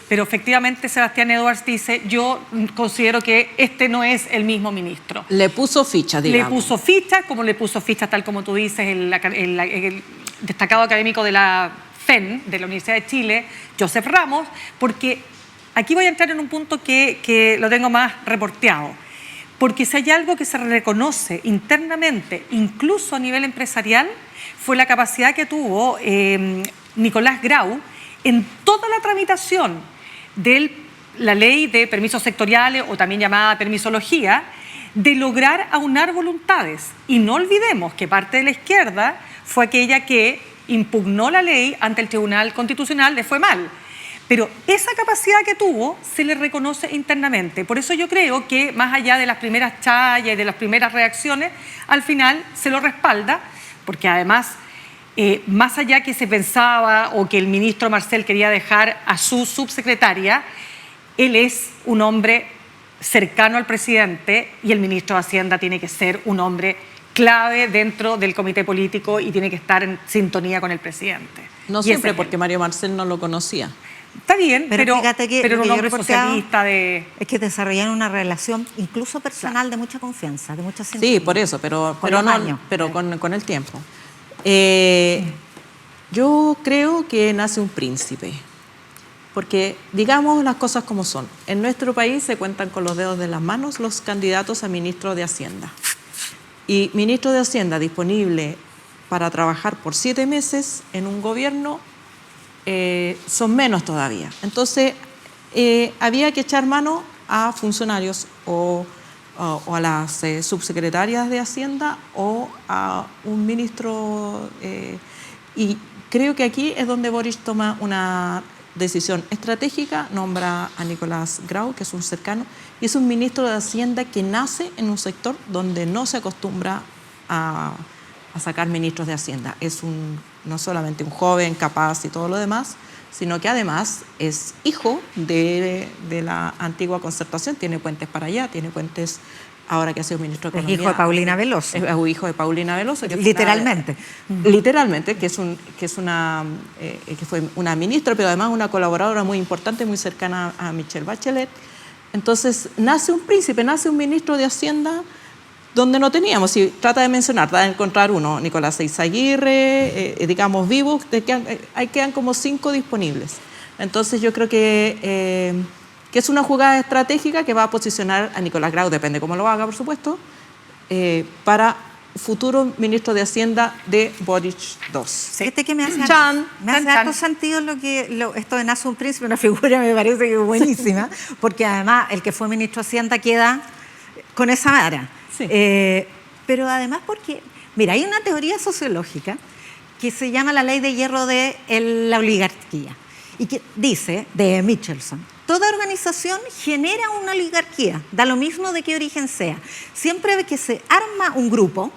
pero efectivamente Sebastián Edwards dice: yo considero que este no es el mismo ministro. Le puso ficha, digamos. Le puso ficha, como le puso ficha, tal como tú dices, el destacado académico de la FEN, de la Universidad de Chile, Joseph Ramos, porque aquí voy a entrar en un punto que lo tengo más reporteado. Porque si hay algo que se reconoce internamente, incluso a nivel empresarial, fue la capacidad que tuvo Nicolás Grau en toda la tramitación de la ley de permisos sectoriales, o también llamada permisología, de lograr aunar voluntades. Y no olvidemos que parte de la izquierda fue aquella que impugnó la ley ante el Tribunal Constitucional, le fue mal. Pero esa capacidad que tuvo se le reconoce internamente. Por eso yo creo que, más allá de las primeras chayas y de las primeras reacciones, al final se lo respalda, porque además, más allá que se pensaba o que el ministro Marcel quería dejar a su subsecretaria, él es un hombre cercano al presidente, y el ministro de Hacienda tiene que ser un hombre clave dentro del comité político y tiene que estar en sintonía con el presidente. No siempre, porque Mario Marcel no lo conocía. Está bien, pero fíjate que pero lo un que hombre socialista de... es que desarrollaron una relación incluso personal de mucha confianza, de mucha sintonía. Sí, por eso, pero con el tiempo. Yo creo que nace un príncipe, porque digamos las cosas como son. En nuestro país se cuentan con los dedos de las manos los candidatos a ministro de Hacienda. Y ministro de Hacienda disponible para trabajar por 7 meses en un gobierno son menos todavía. Entonces, había que echar mano a funcionarios o a las subsecretarias de Hacienda o a un ministro, y creo que aquí es donde Boric toma una decisión estratégica, nombra a Nicolás Grau, que es un cercano, y es un ministro de Hacienda que nace en un sector donde no se acostumbra a sacar ministros de Hacienda. Es no solamente un joven capaz y todo lo demás, sino que además es hijo de la antigua Concertación, tiene puentes para allá, tiene puentes ahora que ha sido ministro de Economía. Es hijo de Paulina Veloso. Es hijo de Paulina Veloso. Que literalmente. Literalmente, que fue una ministra, pero además una colaboradora muy importante, muy cercana a Michelle Bachelet. Entonces, nace un príncipe, nace un ministro de Hacienda donde no teníamos. Si trata de mencionar, trata de encontrar uno, Nicolás Eizaguirre, digamos vivos, ahí quedan como 5 disponibles. Entonces yo creo que es una jugada estratégica que va a posicionar a Nicolás Grau, depende cómo lo haga, por supuesto, para futuro ministro de Hacienda de Boric II. Fíjate que me hace harto sentido esto de nace un príncipe, una figura me parece que es buenísima, porque además el que fue ministro de Hacienda queda con esa vara. Sí. pero además porque, mira, hay una teoría sociológica que se llama la ley de hierro de la oligarquía y que dice, de Michelson, toda organización genera una oligarquía, da lo mismo de qué origen sea. Siempre que se arma un grupo,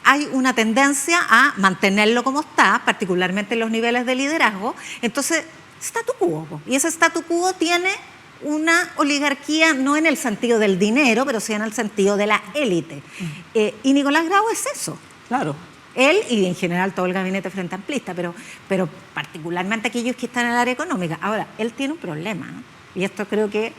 hay una tendencia a mantenerlo como está, particularmente en los niveles de liderazgo. Entonces, statu quo. Y ese statu quo tiene una oligarquía, no en el sentido del dinero, pero sí en el sentido de la élite. Y Nicolás Grau es eso. Claro. Él y en general todo el gabinete frente amplista, pero particularmente aquellos que están en el área económica. Ahora, él tiene un problema, ¿no? Y esto creo que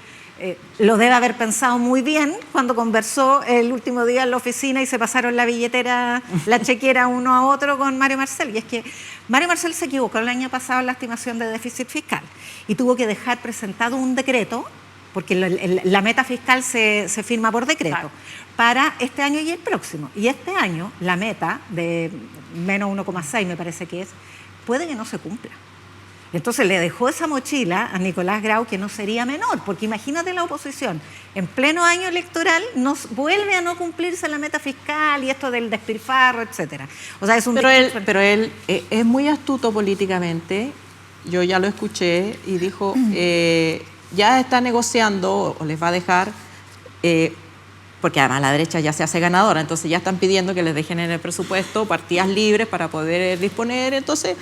lo debe haber pensado muy bien cuando conversó el último día en la oficina y se pasaron la billetera, la chequera uno a otro con Mario Marcel. Y es que Mario Marcel se equivocó el año pasado en la estimación de déficit fiscal y tuvo que dejar presentado un decreto, porque la meta fiscal se firma por decreto, para este año y el próximo. Y este año la meta de menos 1,6 me parece que es, puede que no se cumpla. Entonces le dejó esa mochila a Nicolás Grau que no sería menor, porque imagínate la oposición, en pleno año electoral nos vuelve a no cumplirse la meta fiscal y esto del despilfarro, etcétera. O sea, es un pero él es muy astuto políticamente, yo ya lo escuché y dijo, ya está negociando o les va a dejar, porque además la derecha ya se hace ganadora, entonces ya están pidiendo que les dejen en el presupuesto partidas libres para poder disponer, entonces...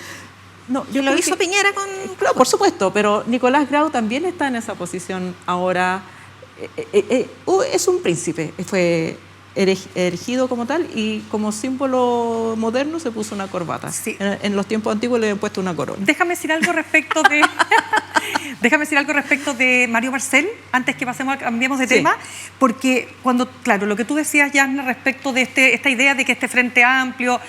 No, yo lo hizo Piñera con... Claro, por supuesto, pero Nicolás Grau también está en esa posición ahora. Es un príncipe, fue erigido como tal y como símbolo moderno se puso una corbata. Sí. En los tiempos antiguos le habían puesto una corona. Déjame decir algo respecto de Mario Marcel, antes que cambiemos de tema, porque cuando, claro, lo que tú decías, Yasna, respecto de esta idea de que este Frente Amplio,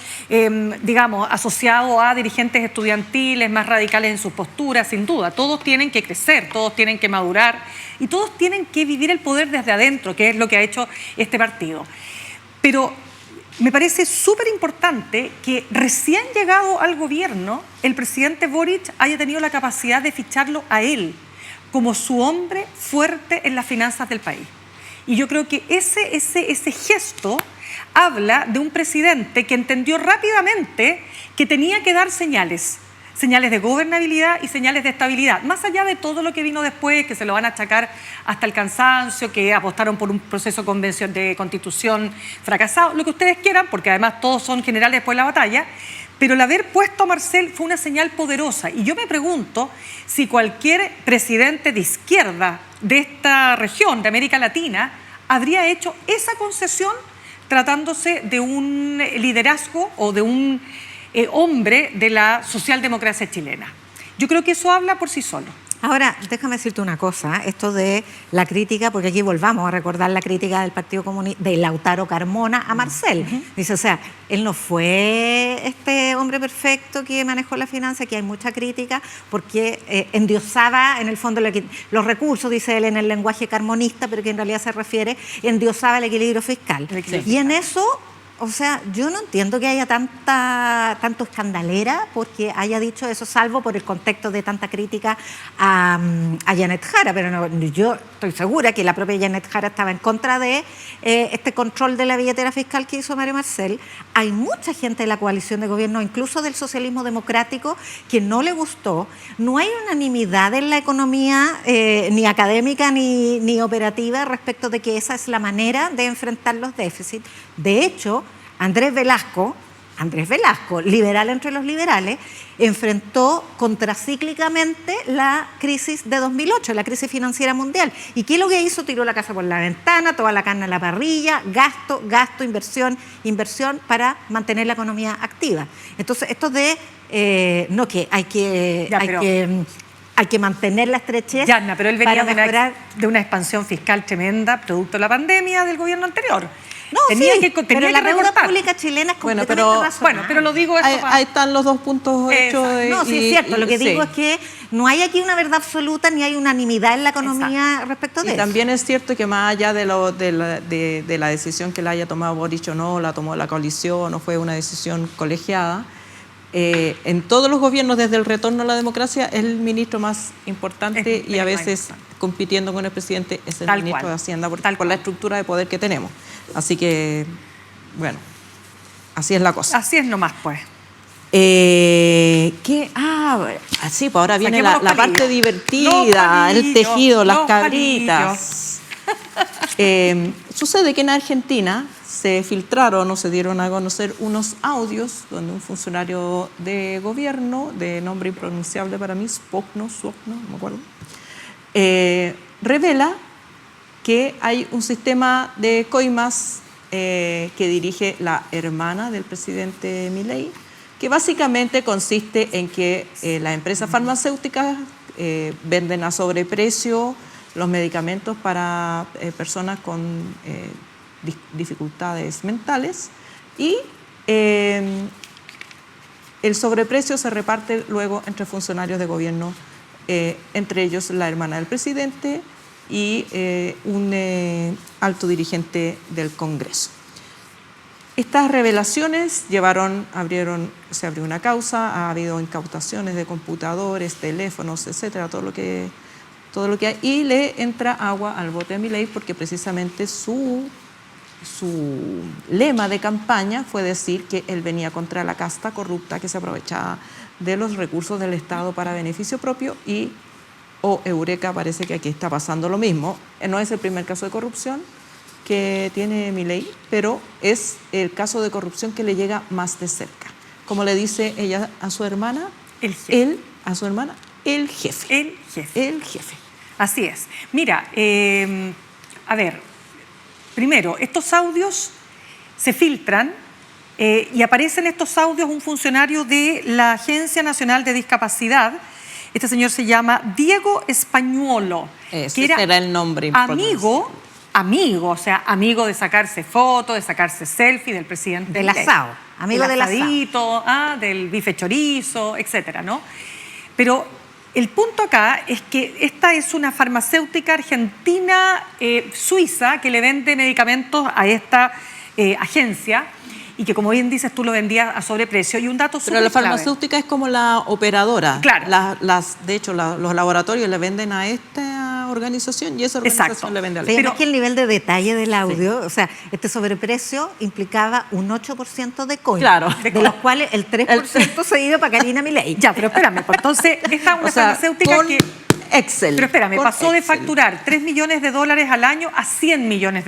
digamos, asociado a dirigentes estudiantiles más radicales en sus posturas, sin duda, todos tienen que crecer, todos tienen que madurar y todos tienen que vivir el poder desde adentro, que es lo que ha hecho este partido. Pero me parece súper importante que recién llegado al gobierno, el presidente Boric haya tenido la capacidad de ficharlo a él como su hombre fuerte en las finanzas del país. Y yo creo que ese gesto habla de un presidente que entendió rápidamente que tenía que dar señales de gobernabilidad y señales de estabilidad, más allá de todo lo que vino después, que se lo van a achacar hasta el cansancio, que apostaron por un proceso de constitución fracasado, lo que ustedes quieran, porque además todos son generales después de la batalla, pero el haber puesto a Marcel fue una señal poderosa. Y yo me pregunto si cualquier presidente de izquierda de esta región, de América Latina, habría hecho esa concesión tratándose de un liderazgo o de un hombre de la socialdemocracia chilena. Yo creo que eso habla por sí solo. Ahora, déjame decirte una cosa, esto de la crítica, porque aquí volvamos a recordar la crítica del Partido Comunista, de Lautaro Carmona a Marcel. Dice, o sea, él no fue este hombre perfecto que manejó la finanza, que hay mucha crítica, porque endiosaba, en el fondo, los recursos, dice él en el lenguaje carmonista, pero que en realidad se refiere, endiosaba el equilibrio fiscal. Y en eso... O sea, yo no entiendo que haya tanto escandalera porque haya dicho eso, salvo por el contexto de tanta crítica a Janet Jara, pero no, yo estoy segura que la propia Janet Jara estaba en contra de este control de la billetera fiscal que hizo Mario Marcel. Hay mucha gente de la coalición de gobierno, incluso del socialismo democrático, que no le gustó. No hay unanimidad en la economía, ni académica ni operativa, respecto de que esa es la manera de enfrentar los déficits. De hecho, Andrés Velasco, liberal entre los liberales, enfrentó contracíclicamente la crisis de 2008, la crisis financiera mundial. ¿Y qué es lo que hizo? Tiró la casa por la ventana, toda la carne a la parrilla, gasto, inversión para mantener la economía activa. Entonces, esto de no que hay que mantener la estrechez. Yasna, pero él venía de una expansión fiscal tremenda, producto de la pandemia del gobierno anterior. No, pero la deuda pública chilena es completamente razonable. Bueno, pero lo digo... Ahí están los dos puntos hechos. No, sí, es cierto. Lo que digo es que no hay aquí una verdad absoluta ni hay unanimidad en la economía respecto de eso. Y también es cierto que más allá de la decisión que la haya tomado Boric o no, la tomó la coalición, no fue una decisión colegiada, en todos los gobiernos desde el retorno a la democracia es el ministro más importante y a veces compitiendo con el presidente es el ministro de Hacienda por la estructura de poder que tenemos. Así que bueno, así es la cosa. Así es nomás, pues. Sí, pues ahora viene la parte divertida, el tejido, las cabritas. Sucede que en Argentina se filtraron o se dieron a conocer unos audios donde un funcionario de gobierno, de nombre impronunciable para mí, Spokno, no me acuerdo, revela que hay un sistema de coimas que dirige la hermana del presidente Milei, que básicamente consiste en que las empresas farmacéuticas venden a sobreprecio los medicamentos para personas con dificultades mentales y el sobreprecio se reparte luego entre funcionarios de gobierno, entre ellos la hermana del presidente y un alto dirigente del Congreso. Estas revelaciones se abrió una causa, ha habido incautaciones de computadores, teléfonos, etcétera, todo lo que hay, y le entra agua al bote de Milei porque precisamente su lema de campaña fue decir que él venía contra la casta corrupta que se aprovechaba de los recursos del Estado para beneficio propio y, eureka, parece que aquí está pasando lo mismo. No es el primer caso de corrupción que tiene Milei, pero es el caso de corrupción que le llega más de cerca. Como le dice ella a su hermana, el jefe. El jefe. Así es. Mira, a ver, primero, estos audios se filtran y aparece en estos audios un funcionario de la Agencia Nacional de Discapacidad. Este señor se llama Diego Españuolo. Ese era el nombre. Amigo, o sea, amigo de sacarse fotos, de sacarse selfie del presidente. Del asado, amigo del asadito, del bife chorizo, etcétera, ¿no? Pero el punto acá es que esta es una farmacéutica argentina suiza que le vende medicamentos a esta agencia y que, como bien dices, tú lo vendías a sobreprecio. Y un dato súper clave. Pero la farmacéutica es como la operadora. Claro. De hecho, los laboratorios le venden a esta organización y esa organización le vende a la otra. Pero es que el nivel de detalle del audio, o sea, este sobreprecio implicaba un 8% de coima, de los cuales el 3% se iba para Karina Milei. Ya, pero espérame, pues, entonces esta es una farmacéutica que... Excel. Pero espérame, pasó de facturar $3 millones al año a $100 millones.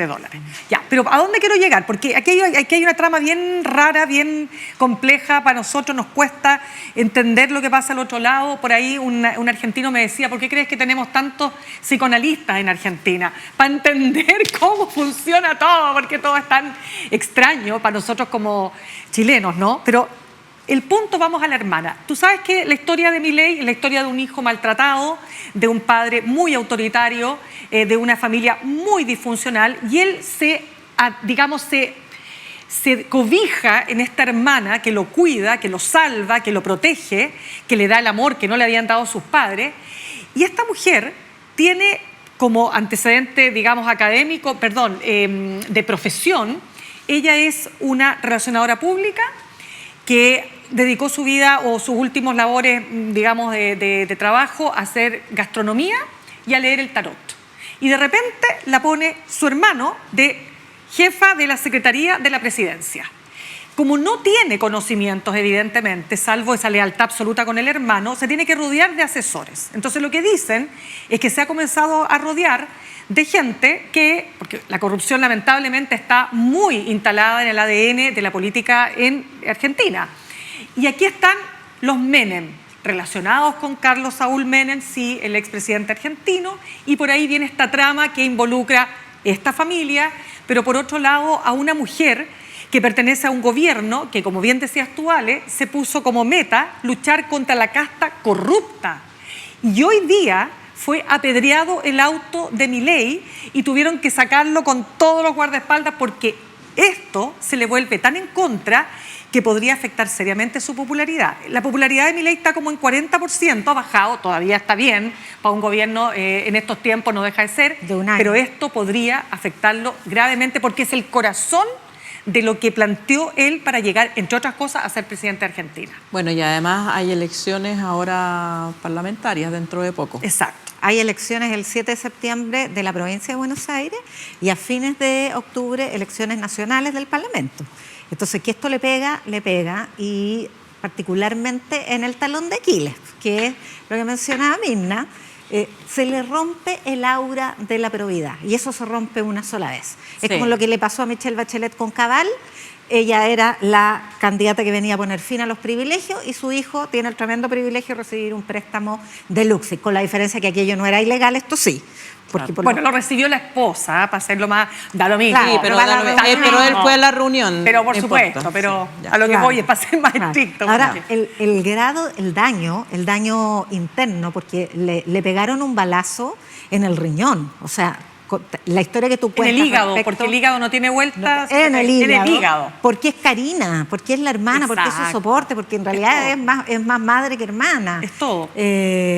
Ya, pero ¿a dónde quiero llegar? Porque aquí hay una trama bien rara, bien compleja. Para nosotros nos cuesta entender lo que pasa al otro lado. Por ahí un argentino me decía, ¿por qué crees que tenemos tantos psicoanalistas en Argentina? Para entender cómo funciona todo, porque todo es tan extraño para nosotros como chilenos, ¿no? Pero el punto, vamos a la hermana. Tú sabes que la historia de Milei es la historia de un hijo maltratado, de un padre muy autoritario, de una familia muy disfuncional, y él se cobija en esta hermana que lo cuida, que lo salva, que lo protege, que le da el amor que no le habían dado sus padres. Y esta mujer tiene como antecedente, digamos, de profesión, ella es una relacionadora pública que dedicó su vida o sus últimos labores, digamos, de trabajo a hacer gastronomía y a leer el tarot. Y de repente la pone su hermano de jefa de la Secretaría de la Presidencia. Como no tiene conocimientos, evidentemente, salvo esa lealtad absoluta con el hermano, se tiene que rodear de asesores. Entonces lo que dicen es que se ha comenzado a rodear de gente porque la corrupción lamentablemente está muy instalada en el ADN de la política en Argentina. Y aquí están los Menem, relacionados con Carlos Saúl Menem, sí, el expresidente argentino, y por ahí viene esta trama que involucra esta familia, pero por otro lado a una mujer que pertenece a un gobierno que, como bien decías tú, Ale, se puso como meta luchar contra la casta corrupta. Y hoy día fue apedreado el auto de Milei y tuvieron que sacarlo con todos los guardaespaldas porque esto se le vuelve tan en contra que podría afectar seriamente su popularidad. La popularidad de Milei está como en 40%, ha bajado, todavía está bien, para un gobierno en estos tiempos no deja de ser, pero esto podría afectarlo gravemente porque es el corazón de lo que planteó él para llegar, entre otras cosas, a ser presidente de Argentina. Bueno, y además hay elecciones ahora parlamentarias dentro de poco. Exacto. Hay elecciones el 7 de septiembre de la provincia de Buenos Aires y a fines de octubre elecciones nacionales del Parlamento. Entonces, que esto le pega y particularmente en el talón de Aquiles, que es lo que mencionaba Mirna, se le rompe el aura de la probidad y eso se rompe una sola vez. Es como lo que le pasó a Michelle Bachelet con Cabal. Ella era la candidata que venía a poner fin a los privilegios y su hijo tiene el tremendo privilegio de recibir un préstamo de Luxemburgo, con la diferencia que aquello no era ilegal, esto sí. Porque bueno, lo recibió la esposa, para hacerlo más, da lo mismo. Claro, sí, pero él fue a la reunión. Pero por supuesto, importa, pero sí, a lo que voy es para ser más estricto. Ahora, el grado, el daño interno, porque le pegaron un balazo en el riñón, o sea, la historia que tú cuentas. En el hígado, porque el hígado no tiene vueltas. En el hígado. Porque es Karina, porque es la hermana, exacto, porque es su soporte, porque en realidad es más madre que hermana. Es todo. Y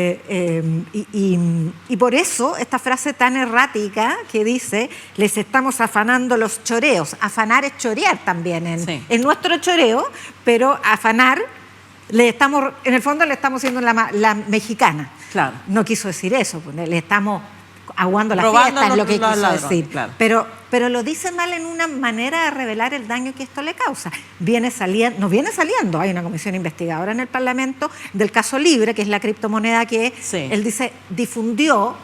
por eso esta frase tan errática que dice, les estamos afanando los choreos. Afanar es chorear también en nuestro choreo, pero afanar, en el fondo le estamos haciendo la mexicana. Claro. No quiso decir eso, le estamos aguando la robando fiesta, es lo que quiso ladrones, decir. claro. Pero lo dice mal en una manera de revelar el daño que esto le causa. No viene saliendo, hay una comisión investigadora en el Parlamento del caso Libre, que es la criptomoneda que él dice difundió,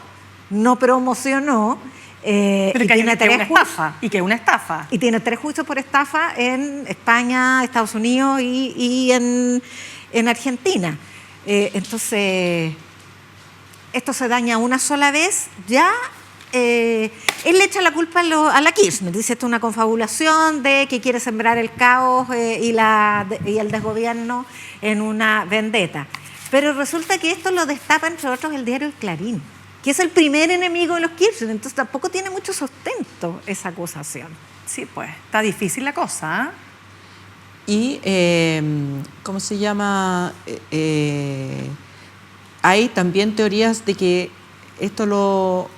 no promocionó. Pero y tiene que es una estafa. Y tiene 3 juicios por estafa en España, Estados Unidos y en Argentina. Entonces, esto se daña una sola vez, ya él le echa la culpa a la Kirchner, dice esto es una confabulación de que quiere sembrar el caos y el desgobierno en una vendetta. Pero resulta que esto lo destapa, entre otros, el diario El Clarín, que es el primer enemigo de los Kirchner, entonces tampoco tiene mucho sustento esa acusación. Sí, pues, está difícil la cosa, Y, ¿cómo se llama? Hay también teorías de que esto lo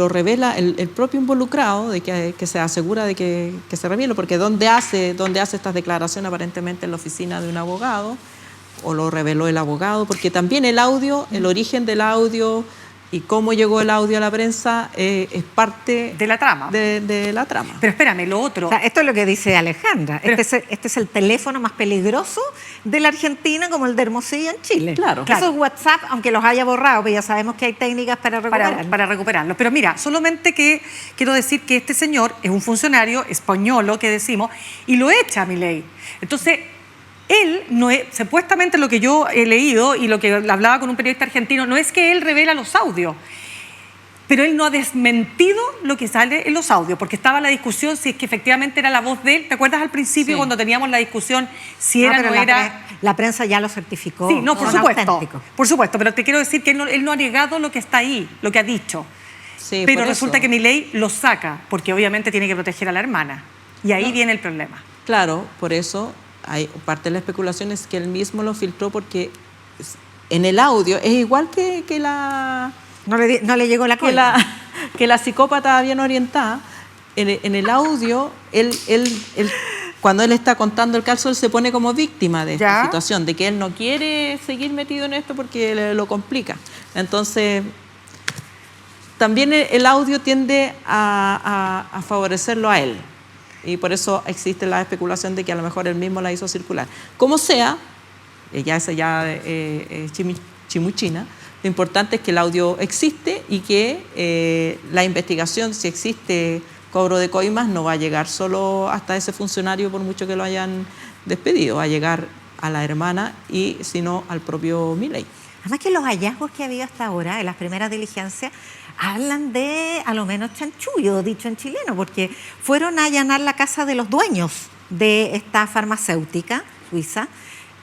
revela el propio involucrado, de que se asegura de que se revela, porque ¿dónde hace estas declaraciones? Aparentemente en la oficina de un abogado, o lo reveló el abogado, porque también el audio, el origen del audio y cómo llegó el audio a la prensa es parte de la trama. De la trama. Pero espérame, lo otro. O sea, esto es lo que dice Alejandra. Este es el teléfono más peligroso de la Argentina, como el de Hermosillo en Chile. Claro. Esos WhatsApp, aunque los haya borrado, pero ya sabemos que hay técnicas para recuperarlos. Pero mira, solamente que quiero decir que este señor es un funcionario español, que decimos, y lo echa a Milei. Entonces, él no es, supuestamente lo que yo he leído y lo que hablaba con un periodista argentino, no es que él revela los audios, pero él no ha desmentido lo que sale en los audios, porque estaba la discusión si es que efectivamente era la voz de él. ¿Te acuerdas al principio cuando teníamos la discusión si era o no era? La prensa ya lo certificó. Sí, no, por supuesto, pero te quiero decir que él no ha negado lo que está ahí, lo que ha dicho. Sí, pero resulta que Milei lo saca, porque obviamente tiene que proteger a la hermana. Y ahí viene el problema. Claro, por eso hay parte de la especulación es que él mismo lo filtró, porque en el audio es igual que la... No le llegó la cola. Que la psicópata bien orientada. En el audio, cuando él está contando el caso, él se pone como víctima de esta situación, de que él no quiere seguir metido en esto porque lo complica. Entonces, también el audio tiende a favorecerlo a él. Y por eso existe la especulación de que a lo mejor él mismo la hizo circular. Como sea, chimuchina, lo importante es que el audio existe y que la investigación, si existe cobro de coimas, no va a llegar solo hasta ese funcionario por mucho que lo hayan despedido, va a llegar a la hermana y sino al propio Milei. Además que los hallazgos que ha habido hasta ahora en las primeras diligencias hablan de, a lo menos, chanchullo, dicho en chileno, porque fueron a allanar la casa de los dueños de esta farmacéutica suiza.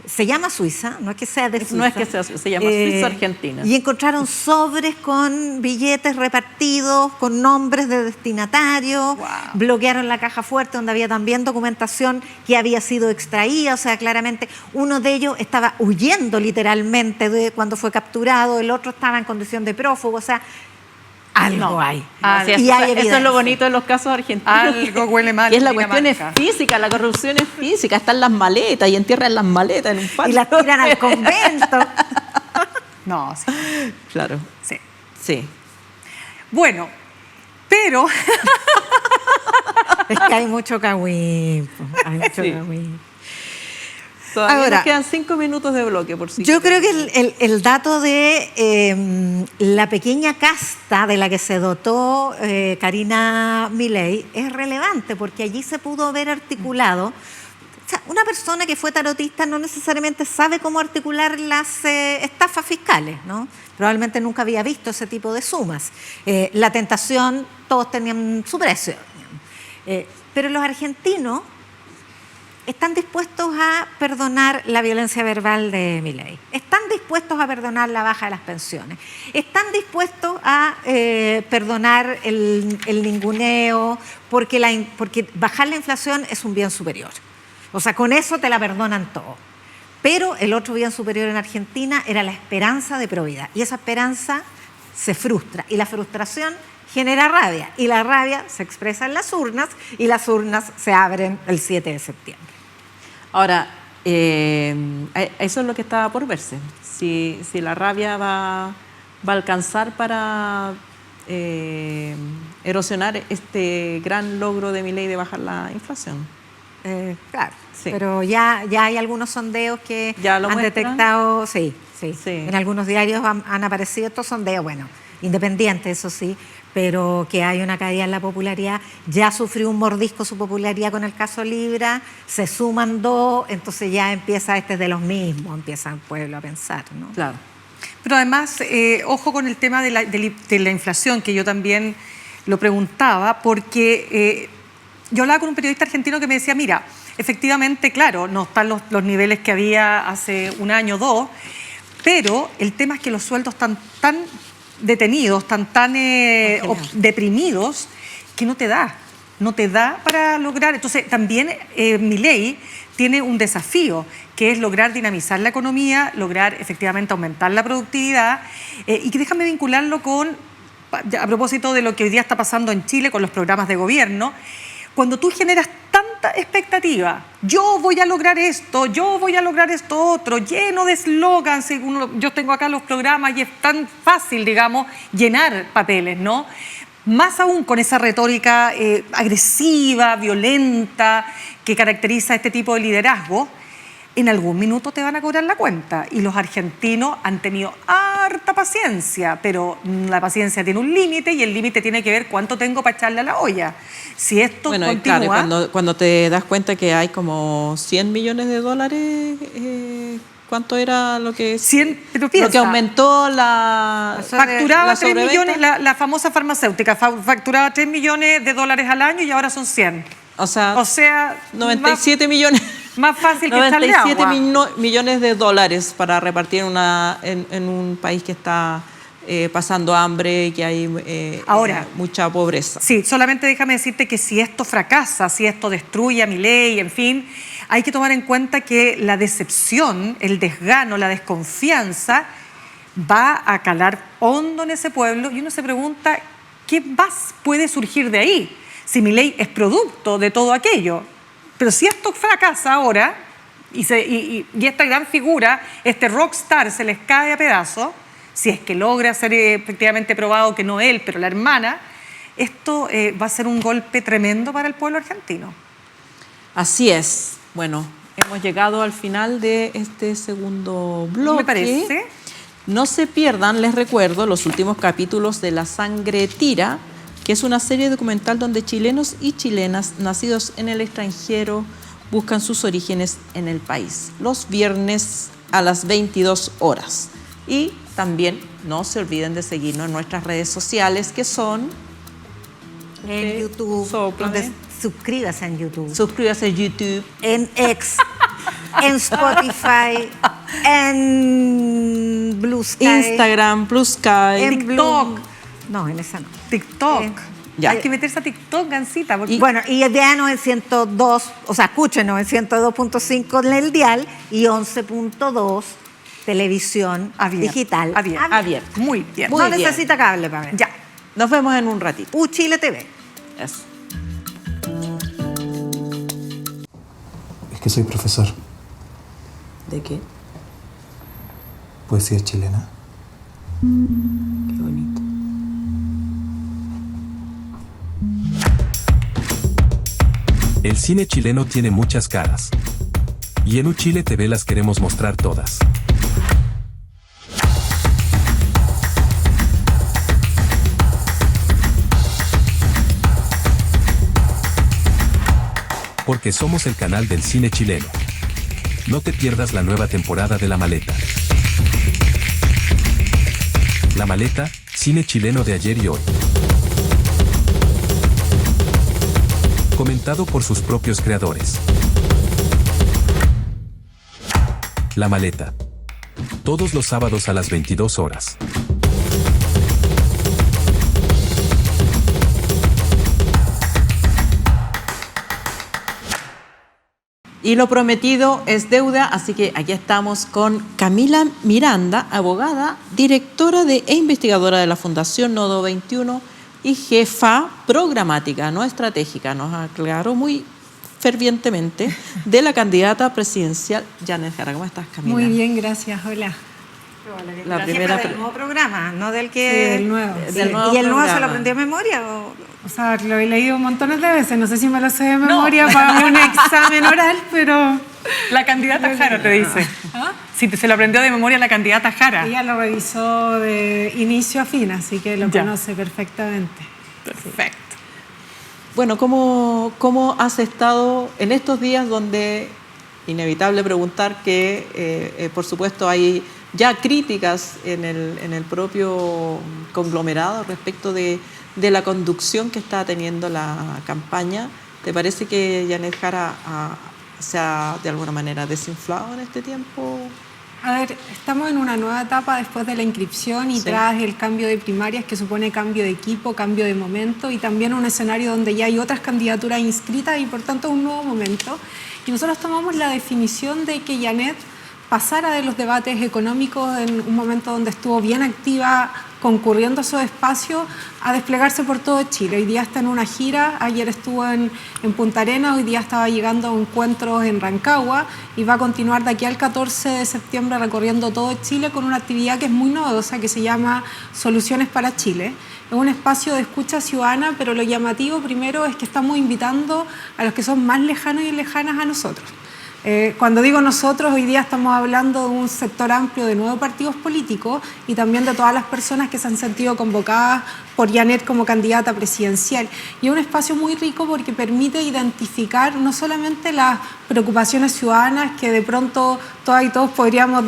Se llama Suiza, no es que sea de Suiza. No es que sea Suiza, se llama Suiza Argentina. Y encontraron sobres con billetes repartidos, con nombres de destinatarios. Wow. Bloquearon la caja fuerte, donde había también documentación que había sido extraída. O sea, claramente uno de ellos estaba huyendo literalmente de cuando fue capturado, el otro estaba en condición de prófugo. O sea, Algo hay. Así es. Y hay Eso es evidencia. lo bonito de los casos argentinos. Algo huele mal. Y es la en cuestión es Dinamarca. física, la corrupción es física. Están las maletas y entierran las maletas en un patio. Y las tiran al convento. No, sí. Claro. Sí. Sí. Bueno, pero Es que hay mucho cagüín. Hay mucho Sí. cagüín. Todavía Ahora, nos quedan 5 minutos de bloque, por si Yo creo quieren. que el dato de la pequeña casta de la que se dotó Karina Milei es relevante porque allí se pudo ver articulado. O sea, una persona que fue tarotista no necesariamente sabe cómo articular las estafas fiscales, ¿no? Probablemente nunca había visto ese tipo de sumas. La tentación, todos tenían su precio. Pero los argentinos están dispuestos a perdonar la violencia verbal de Milei, están dispuestos a perdonar la baja de las pensiones, están dispuestos a perdonar el ninguneo, porque bajar la inflación es un bien superior. O sea, con eso te la perdonan todo. Pero el otro bien superior en Argentina era la esperanza de probidad, y esa esperanza se frustra, y la frustración genera rabia, y la rabia se expresa en las urnas, y las urnas se abren el 7 de septiembre. Ahora, eso es lo que está por verse. Si la rabia va a alcanzar para erosionar este gran logro de Milei de bajar la inflación. Claro, Sí. pero ya hay algunos sondeos que ¿Ya lo han muestran? detectado, sí. Sí. En algunos diarios han aparecido estos sondeos, bueno, independientes, eso sí, pero que hay una caída en la popularidad. Ya sufrió un mordisco su popularidad con el caso Libra, se suman 2, entonces ya empieza este de los mismos, empieza el pueblo a pensar, ¿no? Claro. Pero además, ojo con el tema de la inflación, que yo también lo preguntaba, porque yo hablaba con un periodista argentino que me decía, mira, efectivamente, claro, no están los niveles que había hace un año o 2, pero el tema es que los sueldos están tan detenidos, están tan deprimidos, que no te da para lograr. Entonces, también Milei tiene un desafío, que es lograr dinamizar la economía, lograr efectivamente aumentar la productividad, y que déjame vincularlo con, a propósito de lo que hoy día está pasando en Chile con los programas de gobierno. Cuando tú generas tanta expectativa, yo voy a lograr esto, yo voy a lograr esto otro, lleno de eslogans, yo tengo acá los programas y es tan fácil, digamos, llenar papeles, ¿no? Más aún con esa retórica agresiva, violenta, que caracteriza este tipo de liderazgo, en algún minuto te van a cobrar la cuenta. Y los argentinos han tenido harta paciencia, pero la paciencia tiene un límite y el límite tiene que ver cuánto tengo para echarle a la olla. Si esto continúa... Claro, cuando te das cuenta que hay como 100 millones de dólares, ¿cuánto era lo que... 100, pero lo piensa, que aumentó la... facturaba la 3 sobreventa. millones, la famosa farmacéutica, facturaba 3 millones de dólares al año y ahora son 100. O sea 97 más, millones. Más fácil que echarle 97 agua. millones de dólares para repartir en un país que está pasando hambre y que hay Ahora, mucha pobreza. Sí, solamente déjame decirte que si esto fracasa, si esto destruye a Milei, en fin, hay que tomar en cuenta que la decepción, el desgano, la desconfianza va a calar hondo en ese pueblo y uno se pregunta qué más puede surgir de ahí si Milei es producto de todo aquello. Pero si esto fracasa ahora y esta gran figura, este rockstar, se les cae a pedazos, si es que logra ser efectivamente probado que no él, pero la hermana, esto va a ser un golpe tremendo para el pueblo argentino. Así es. Bueno, hemos llegado al final de este segundo bloque. Me parece. No se pierdan, les recuerdo, los últimos capítulos de La Sangre Tira, que es una serie documental donde chilenos y chilenas nacidos en el extranjero buscan sus orígenes en el país, los viernes a las 22 horas. Y también no se olviden de seguirnos en nuestras redes sociales, que son... En YouTube, suscríbase en YouTube. Suscríbase en YouTube. En X, en Spotify, en Blue Sky. Instagram, Blue Sky. En TikTok. No, en esa no. TikTok. Ya. Hay que meterse a TikTok, Gansita. Porque... Bueno, y veanos en 102, o sea, escúchenos en 102.5 en el dial y 11.2 televisión digital. Abierta. Muy bien. No necesita cable para ver. Ya. Nos vemos en un ratito. Chile TV. Eso. Es que soy profesor. ¿De qué? Poesía chilena. Qué bonito. El cine chileno tiene muchas caras. Y en Uchile TV las queremos mostrar todas. Porque somos el canal del cine chileno. No te pierdas la nueva temporada de La Maleta. La Maleta, cine chileno de ayer y hoy. Comentado por sus propios creadores. La Maleta. Todos los sábados a las 22 horas. Y lo prometido es deuda, así que aquí estamos con Camila Miranda, abogada, directora e investigadora de la Fundación Nodo 21 y jefa programática, no estratégica, nos aclaró muy fervientemente, de la candidata presidencial Janet Jara. ¿Cómo estás, Camila? Muy bien, gracias. Hola. La primera del nuevo programa, no del que... Sí, del nuevo. Sí. ¿Y el nuevo se lo aprendió de memoria? O sea, lo he leído montones de veces, no sé si me lo sé de memoria para un examen oral, pero... La candidata Jara te dice. ¿Ah? Si se lo aprendió de memoria la candidata Jara. Ella lo revisó de inicio a fin, así que lo conoce perfectamente. Perfecto. Bueno, ¿cómo has estado en estos días donde, inevitable preguntar que, por supuesto, hay ya críticas en el propio conglomerado respecto de la conducción que está teniendo la campaña? ¿Te parece que Janet Jara se ha de alguna manera desinflado en este tiempo? A ver, estamos en una nueva etapa después de la inscripción y tras el cambio de primarias que supone cambio de equipo, cambio de momento y también un escenario donde ya hay otras candidaturas inscritas y por tanto un nuevo momento. Y nosotros tomamos la definición de que Janet pasara de los debates económicos en un momento donde estuvo bien activa concurriendo a esos espacios a desplegarse por todo Chile. Hoy día está en una gira, ayer estuvo en Punta Arenas, hoy día estaba llegando a encuentros en Rancagua y va a continuar de aquí al 14 de septiembre recorriendo todo Chile con una actividad que es muy novedosa que se llama Soluciones para Chile. Es un espacio de escucha ciudadana, pero lo llamativo primero es que estamos invitando a los que son más lejanos y lejanas a nosotros. Cuando digo nosotros, hoy día estamos hablando de un sector amplio de 9 partidos políticos y también de todas las personas que se han sentido convocadas por Janet como candidata presidencial. Y es un espacio muy rico porque permite identificar no solamente las preocupaciones ciudadanas que de pronto todas y todos podríamos,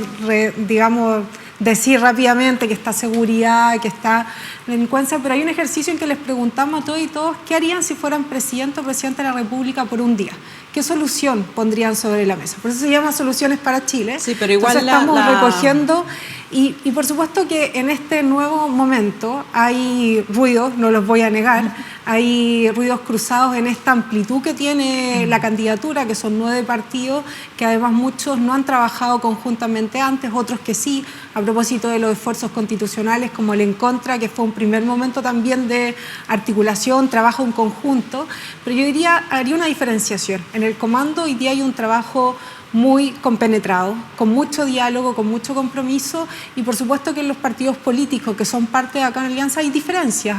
digamos, decir rápidamente que está seguridad, que está delincuencia, pero hay un ejercicio en que les preguntamos a todos y todos qué harían si fueran presidente o presidente de la República por un día. ¿Qué solución pondrían sobre la mesa? Por eso se llama Soluciones para Chile. Sí, pero igual entonces estamos recogiendo y por supuesto que en este nuevo momento hay ruidos, no los voy a negar, hay ruidos cruzados en esta amplitud que tiene la candidatura, que son 9 partidos, que además muchos no han trabajado conjuntamente antes, otros que sí, a propósito de los esfuerzos constitucionales como el En Contra, que fue un primer momento también de articulación, trabajo en conjunto, pero yo diría, haría una diferenciación. En el comando hoy día hay un trabajo muy compenetrado, con mucho diálogo, con mucho compromiso y por supuesto que en los partidos políticos que son parte de acá en Alianza hay diferencias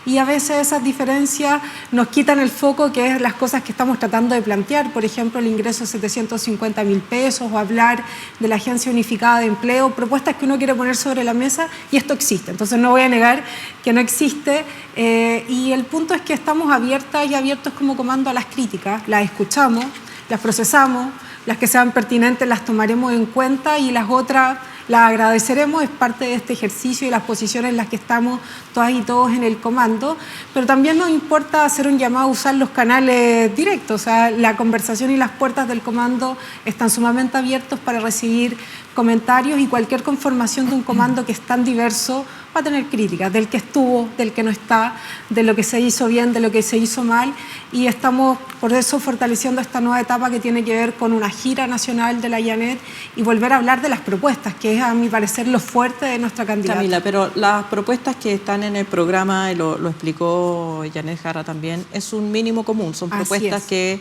y a veces esas diferencias nos quitan el foco que es las cosas que estamos tratando de plantear, por ejemplo el ingreso de 750.000 pesos o hablar de la Agencia Unificada de Empleo, propuestas que uno quiere poner sobre la mesa y esto existe, entonces no voy a negar que no existe y el punto es que estamos abiertas y abiertos como comando a las críticas, las escuchamos, las procesamos, las que sean pertinentes las tomaremos en cuenta y las otras las agradeceremos, es parte de este ejercicio y las posiciones en las que estamos todas y todos en el comando, pero también nos importa hacer un llamado a usar los canales directos, o sea, la conversación y las puertas del comando están sumamente abiertos para recibir comentarios y cualquier conformación de un comando que es tan diverso para tener críticas, del que estuvo, del que no está, de lo que se hizo bien, de lo que se hizo mal, y estamos por eso fortaleciendo esta nueva etapa que tiene que ver con una gira nacional de la Janet y volver a hablar de las propuestas, que es a mi parecer lo fuerte de nuestra candidata. Camila, pero las propuestas que están en el programa, y lo explicó Janet Jara también, es un mínimo común, son propuestas que,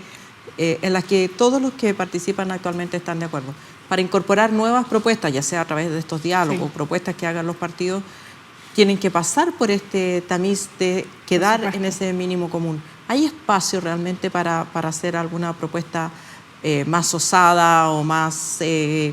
en las que todos los que participan actualmente están de acuerdo. Para incorporar nuevas propuestas, ya sea a través de estos diálogos, propuestas que hagan los partidos, tienen que pasar por este tamiz de quedar en ese mínimo común. ¿Hay espacio realmente para hacer alguna propuesta más osada o más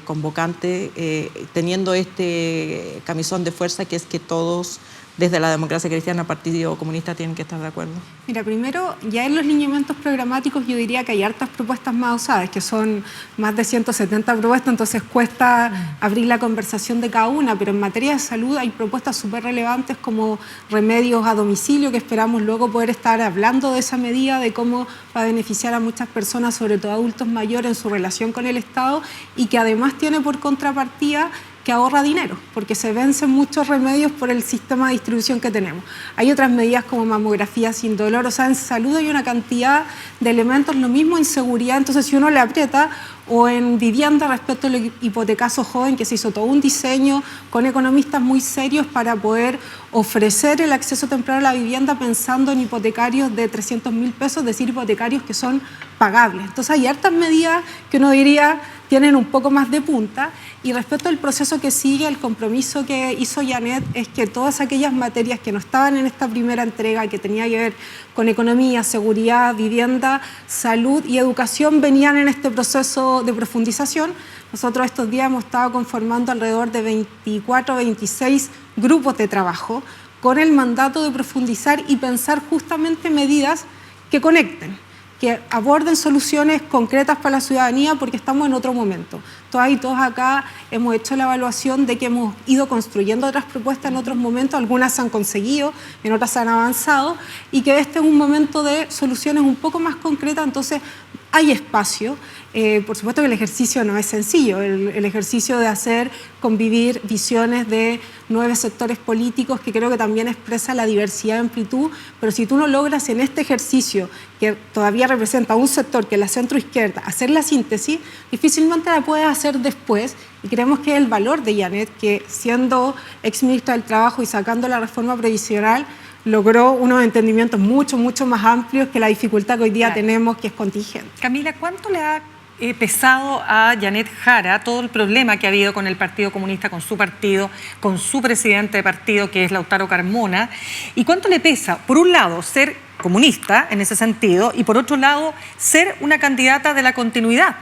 convocante, teniendo este camisón de fuerza que es que todos, desde la democracia cristiana al Partido Comunista, tienen que estar de acuerdo? Mira, primero, ya en los lineamientos programáticos yo diría que hay hartas propuestas más osadas, que son más de 170 propuestas, entonces cuesta abrir la conversación de cada una, pero en materia de salud hay propuestas súper relevantes como remedios a domicilio, que esperamos luego poder estar hablando de esa medida, de cómo va a beneficiar a muchas personas, sobre todo adultos mayores, en su relación con el Estado, y que además tiene por contrapartida que ahorra dinero, porque se vencen muchos remedios por el sistema de distribución que tenemos. Hay otras medidas como mamografía sin dolor, o sea, en salud hay una cantidad de elementos, lo mismo en seguridad, entonces si uno le aprieta, o en vivienda respecto al hipotecazo joven, que se hizo todo un diseño con economistas muy serios para poder ofrecer el acceso temprano a la vivienda pensando en hipotecarios de 300.000 pesos, es decir, hipotecarios que son pagables. Entonces hay hartas medidas que uno diría tienen un poco más de punta. Y respecto al proceso que sigue, el compromiso que hizo Janet es que todas aquellas materias que no estaban en esta primera entrega, que tenía que ver con economía, seguridad, vivienda, salud y educación, venían en este proceso de profundización. Nosotros estos días hemos estado conformando alrededor de 24 o 26 grupos de trabajo con el mandato de profundizar y pensar justamente medidas que conecten, que aborden soluciones concretas para la ciudadanía, porque estamos en otro momento. Todas y todos acá hemos hecho la evaluación de que hemos ido construyendo otras propuestas en otros momentos, algunas se han conseguido, en otras se han avanzado, y que este es un momento de soluciones un poco más concretas, entonces hay espacio. Por supuesto que el ejercicio no es sencillo, el ejercicio de hacer convivir visiones de 9 sectores políticos, que creo que también expresa la diversidad de amplitud, pero si tú no logras en este ejercicio, que todavía representa un sector que es la centroizquierda, hacer la síntesis, difícilmente la puedes hacer después, y creemos que el valor de Janet, que siendo exministra del Trabajo y sacando la reforma previsional, logró unos entendimientos mucho más amplios que la dificultad que hoy día tenemos, que es contingente. Camila, ¿cuánto le ha pesado a Janet Jara todo el problema que ha habido con el Partido Comunista, con su partido, con su presidente de partido, que es Lautaro Carmona? ¿Y cuánto le pesa, por un lado, ser comunista en ese sentido, y por otro lado, ser una candidata de la continuidad?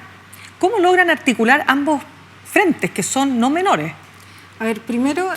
¿Cómo logran articular ambos frentes, que son no menores? A ver, primero,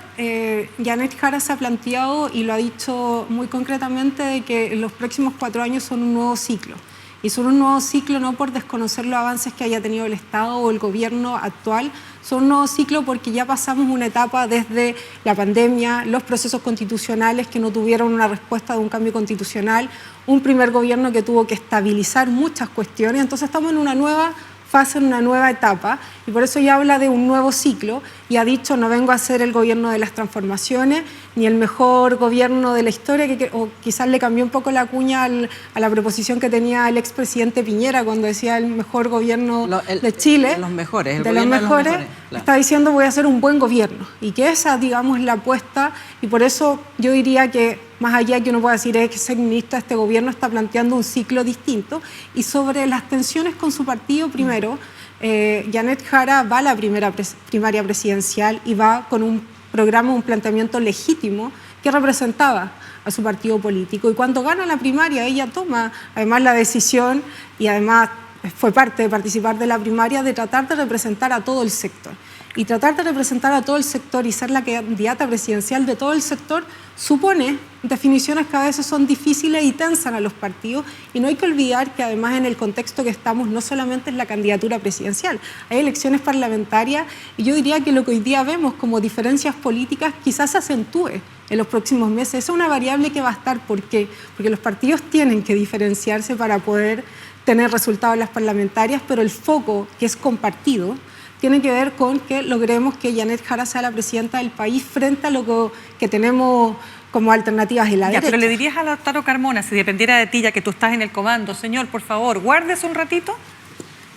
Janet Jara se ha planteado y lo ha dicho muy concretamente de que los próximos 4 años son un nuevo ciclo. Y son un nuevo ciclo no por desconocer los avances que haya tenido el Estado o el gobierno actual, son un nuevo ciclo porque ya pasamos una etapa desde la pandemia, los procesos constitucionales que no tuvieron una respuesta de un cambio constitucional, un primer gobierno que tuvo que estabilizar muchas cuestiones, entonces estamos en una nueva fase, en una nueva etapa, y por eso ya habla de un nuevo ciclo y ha dicho: no vengo a ser el gobierno de las transformaciones ni el mejor gobierno de la historia, o quizás le cambió un poco la cuña a la proposición que tenía el expresidente Piñera cuando decía el mejor gobierno de Chile, de los mejores, claro. Está diciendo: voy a hacer un buen gobierno, y que esa, digamos, es la apuesta, y por eso yo diría que más allá que uno pueda decir es que ser ministra, este gobierno está planteando un ciclo distinto. Y sobre las tensiones con su partido, primero, Janet Jara va a la primaria presidencial y va con un programa, un planteamiento legítimo que representaba a su partido político. Y cuando gana la primaria, ella toma además la decisión, y además fue parte de participar de la primaria, de tratar de representar a todo el sector. Y tratar de representar a todo el sector y ser la candidata presidencial de todo el sector supone definiciones que a veces son difíciles y tensan a los partidos, y no hay que olvidar que además en el contexto que estamos no solamente es la candidatura presidencial, hay elecciones parlamentarias, y yo diría que lo que hoy día vemos como diferencias políticas quizás se acentúe en los próximos meses. Esa es una variable que va a estar. ¿Por qué? Porque los partidos tienen que diferenciarse para poder tener resultados en las parlamentarias, pero el foco, que es compartido, tiene que ver con que logremos que Janet Jara sea la presidenta del país frente a lo que tenemos como alternativas en la derecha. Pero le dirías a Lautaro Carmona, si dependiera de ti, ya que tú estás en el comando, señor, por favor, guárdese un ratito.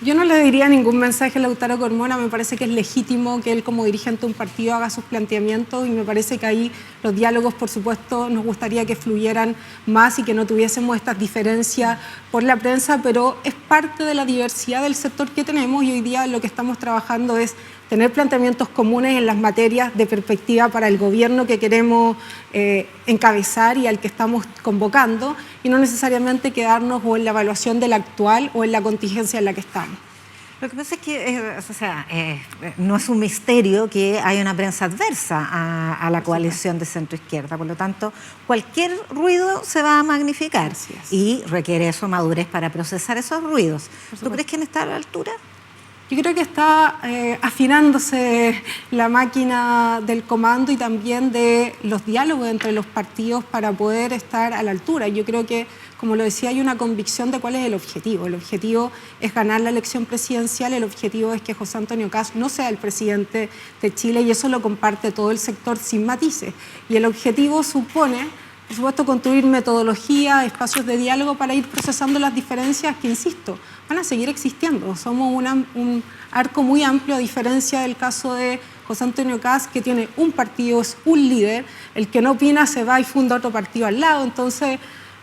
Yo no le diría ningún mensaje a Lautaro Carmona, me parece que es legítimo que él como dirigente de un partido haga sus planteamientos y me parece que ahí los diálogos, por supuesto, nos gustaría que fluyeran más y que no tuviésemos estas diferencias por la prensa, pero es parte de la diversidad del sector que tenemos y hoy día lo que estamos trabajando es tener planteamientos comunes en las materias de perspectiva para el gobierno que queremos encabezar y al que estamos convocando y no necesariamente quedarnos o en la evaluación del actual o en la contingencia en la que estamos. Lo que pasa es que no es un misterio que hay una prensa adversa a la coalición de centro-izquierda, por lo tanto, cualquier ruido se va a magnificar y requiere eso madurez para procesar esos ruidos. ¿Tú crees que está a la altura? Yo creo que está afinándose la máquina del comando y también de los diálogos entre los partidos para poder estar a la altura. Yo creo que, como lo decía, hay una convicción de cuál es el objetivo. El objetivo es ganar la elección presidencial, el objetivo es que José Antonio Kast no sea el presidente de Chile y eso lo comparte todo el sector sin matices. Y el objetivo supone, por supuesto, construir metodología, espacios de diálogo para ir procesando las diferencias que, insisto, van a seguir existiendo. Somos un arco muy amplio, a diferencia del caso de José Antonio Kast, que tiene un partido, es un líder, el que no opina se va y funda otro partido al lado, entonces,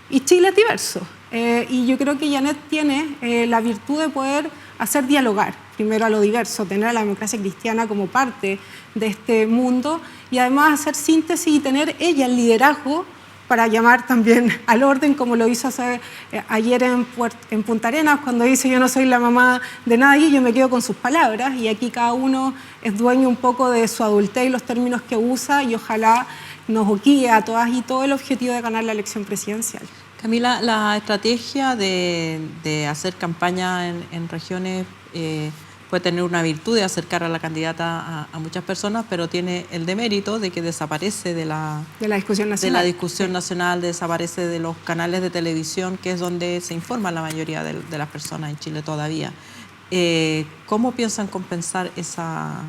y Chile es diverso. Y yo creo que Janet tiene la virtud de poder hacer dialogar, primero a lo diverso, tener a la democracia cristiana como parte de este mundo y además hacer síntesis y tener ella el liderazgo para llamar también al orden, como lo hizo ayer en Punta Arenas, cuando dice yo no soy la mamá de nadie, yo me quedo con sus palabras y aquí cada uno es dueño un poco de su adultez y los términos que usa y ojalá nos guíe a todas y todo el objetivo de ganar la elección presidencial. Camila, la estrategia de hacer campaña en regiones puede tener una virtud de acercar a la candidata a muchas personas, pero tiene el demérito de que desaparece de la discusión nacional. De la discusión nacional, desaparece de los canales de televisión, que es donde se informa la mayoría de las personas en Chile todavía. ¿Cómo piensan compensar esa...?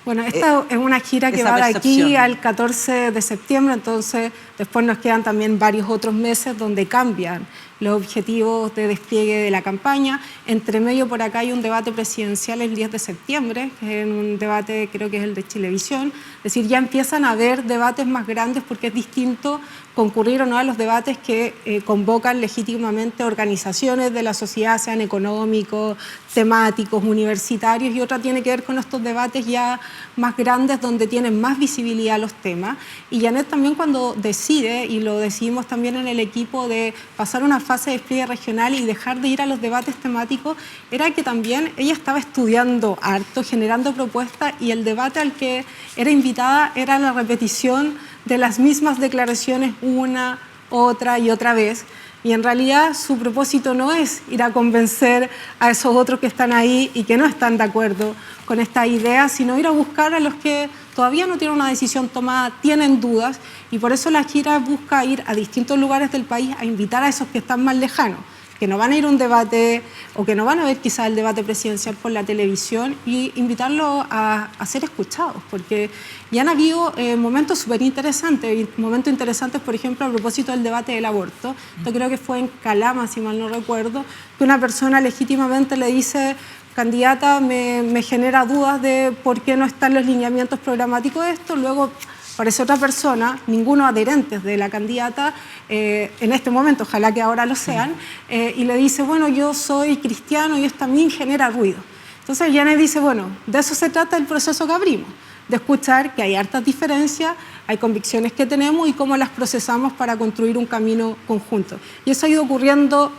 Bueno, esta es una gira que va de aquí al 14 de septiembre, entonces después nos quedan también varios otros meses donde cambian los objetivos de despliegue de la campaña. Entre medio por acá hay un debate presidencial el 10 de septiembre, que es un debate, creo que es el de Chilevisión. Es decir, ya empiezan a haber debates más grandes porque es distinto concurrir o no a los debates que convocan legítimamente organizaciones de la sociedad, sean económicos, temáticos, universitarios, y otra tiene que ver con estos debates ya más grandes donde tienen más visibilidad los temas. Y Janet también cuando decide, y lo decidimos también en el equipo, de pasar una fase de despliegue regional y dejar de ir a los debates temáticos, era que también ella estaba estudiando harto, generando propuestas, y el debate al que era invitada era la repetición de las mismas declaraciones una, otra y otra vez. Y en realidad su propósito no es ir a convencer a esos otros que están ahí y que no están de acuerdo con esta idea, sino ir a buscar a los que todavía no tienen una decisión tomada, tienen dudas, y por eso la gira busca ir a distintos lugares del país a invitar a esos que están más lejanos, que no van a ir a un debate o que no van a ver quizás el debate presidencial por la televisión, y invitarlos a ser escuchados, porque ya han habido momentos súper interesantes, momentos interesantes, por ejemplo, a propósito del debate del aborto. Yo creo que fue en Calama, si mal no recuerdo, que una persona legítimamente le dice: candidata, me genera dudas de por qué no están los lineamientos programáticos de esto. Luego aparece otra persona, ninguno adherentes de la candidata, en este momento, ojalá que ahora lo sean, y le dice: bueno, yo soy cristiano y esto a mí genera ruido. Entonces Janet dice: bueno, de eso se trata el proceso que abrimos, de escuchar que hay hartas diferencias, hay convicciones que tenemos y cómo las procesamos para construir un camino conjunto. Y eso ha ido ocurriendo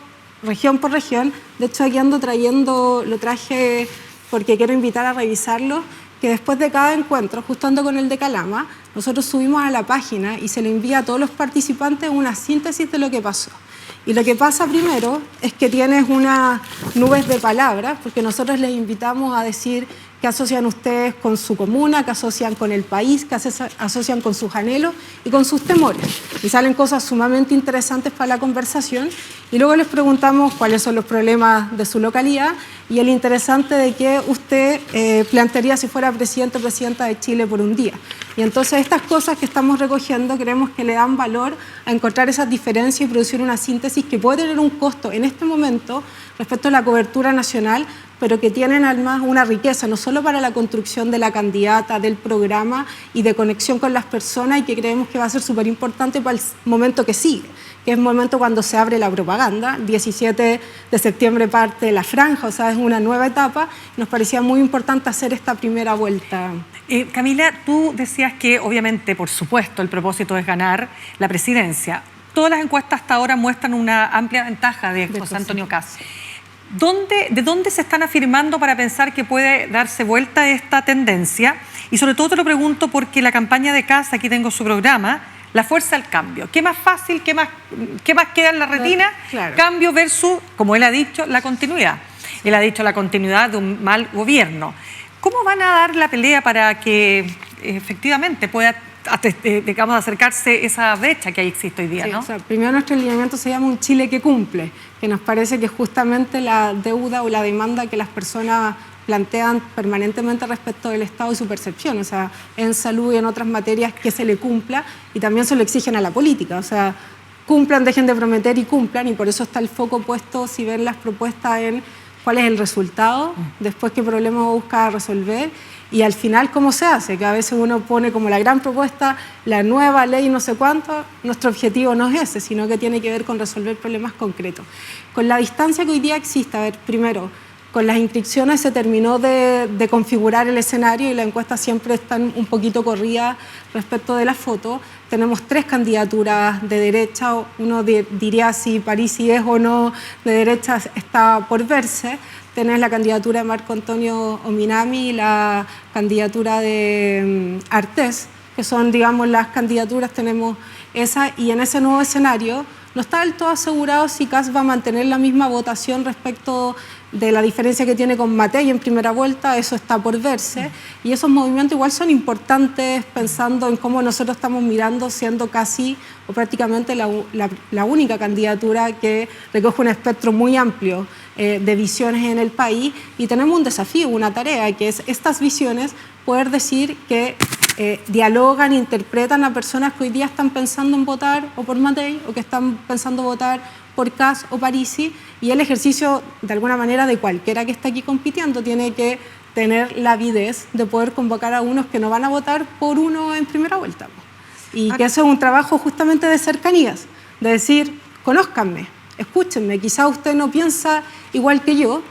región por región. De hecho, aquí ando trayendo, lo traje porque quiero invitar a revisarlo, que después de cada encuentro, justo ando con el de Calama, nosotros subimos a la página y se le envía a todos los participantes una síntesis de lo que pasó. Y lo que pasa primero es que tienes unas nubes de palabras, porque nosotros les invitamos a decir qué asocian ustedes con su comuna, qué asocian con el país, qué asocian con sus anhelos y con sus temores. Y salen cosas sumamente interesantes para la conversación. Y luego les preguntamos cuáles son los problemas de su localidad y el interesante de que usted plantearía si fuera presidente o presidenta de Chile por un día. Y entonces estas cosas que estamos recogiendo creemos que le dan valor a encontrar esas diferencias y producir una síntesis que puede tener un costo en este momento respecto a la cobertura nacional, pero que tienen además una riqueza, no solo para la construcción de la candidata, del programa y de conexión con las personas, y que creemos que va a ser súper importante para el momento que sigue, que es el momento cuando se abre la propaganda. El 17 de septiembre parte la franja, o sea, es una nueva etapa. Nos parecía muy importante hacer esta primera vuelta. Camila, tú decías que obviamente, por supuesto, el propósito es ganar la presidencia. Todas las encuestas hasta ahora muestran una amplia ventaja de José Antonio Kast. ¿De dónde se están afirmando para pensar que puede darse vuelta esta tendencia? Y sobre todo te lo pregunto porque la campaña de Kast, aquí tengo su programa, la fuerza del cambio. ¿Qué más fácil, qué más queda en la retina? Claro. Cambio versus, como él ha dicho, la continuidad. Él ha dicho la continuidad de un mal gobierno. ¿Cómo van a dar la pelea para que efectivamente pueda, digamos, acercarse esa brecha que ahí existe hoy día? Sí, ¿no? o sea, primero nuestro lineamiento se llama Un Chile que cumple, que nos parece que es justamente la deuda o la demanda que las personas plantean permanentemente respecto del Estado y su percepción, o sea, en salud y en otras materias que se le cumpla, y también se lo exigen a la política, o sea, cumplan, dejen de prometer y cumplan, y por eso está el foco puesto, si ven las propuestas, en cuál es el resultado, después qué problema busca resolver, y al final cómo se hace, que a veces uno pone como la gran propuesta, la nueva ley no sé cuánto. Nuestro objetivo no es ese, sino que tiene que ver con resolver problemas concretos. Con la distancia que hoy día existe, a ver, primero, con las inscripciones se terminó de configurar el escenario y la encuesta siempre está un poquito corrida respecto de la foto. Tenemos 3 candidaturas de derecha, uno diría si Parisi es o no de derecha, está por verse. Tenés la candidatura de Marco Antonio Ominami y la candidatura de Artés, que son, digamos, las candidaturas, tenemos esa, y en ese nuevo escenario no está del todo asegurado si Kast va a mantener la misma votación respecto de la diferencia que tiene con Matei en primera vuelta, eso está por verse, y esos movimientos igual son importantes pensando en cómo nosotros estamos mirando, siendo casi o prácticamente la única candidatura que recoge un espectro muy amplio de visiones en el país, y tenemos un desafío, una tarea, que es estas visiones poder decir que dialogan, interpretan a personas que hoy día están pensando en votar o por Matei o que están pensando votar por Kast o Parisi, y el ejercicio de alguna manera de cualquiera que esté aquí compitiendo tiene que tener la avidez de poder convocar a unos que no van a votar por uno en primera vuelta. Y que eso es un trabajo justamente de cercanías, de decir, conózcanme, escúchenme, quizá usted no piensa igual que yo,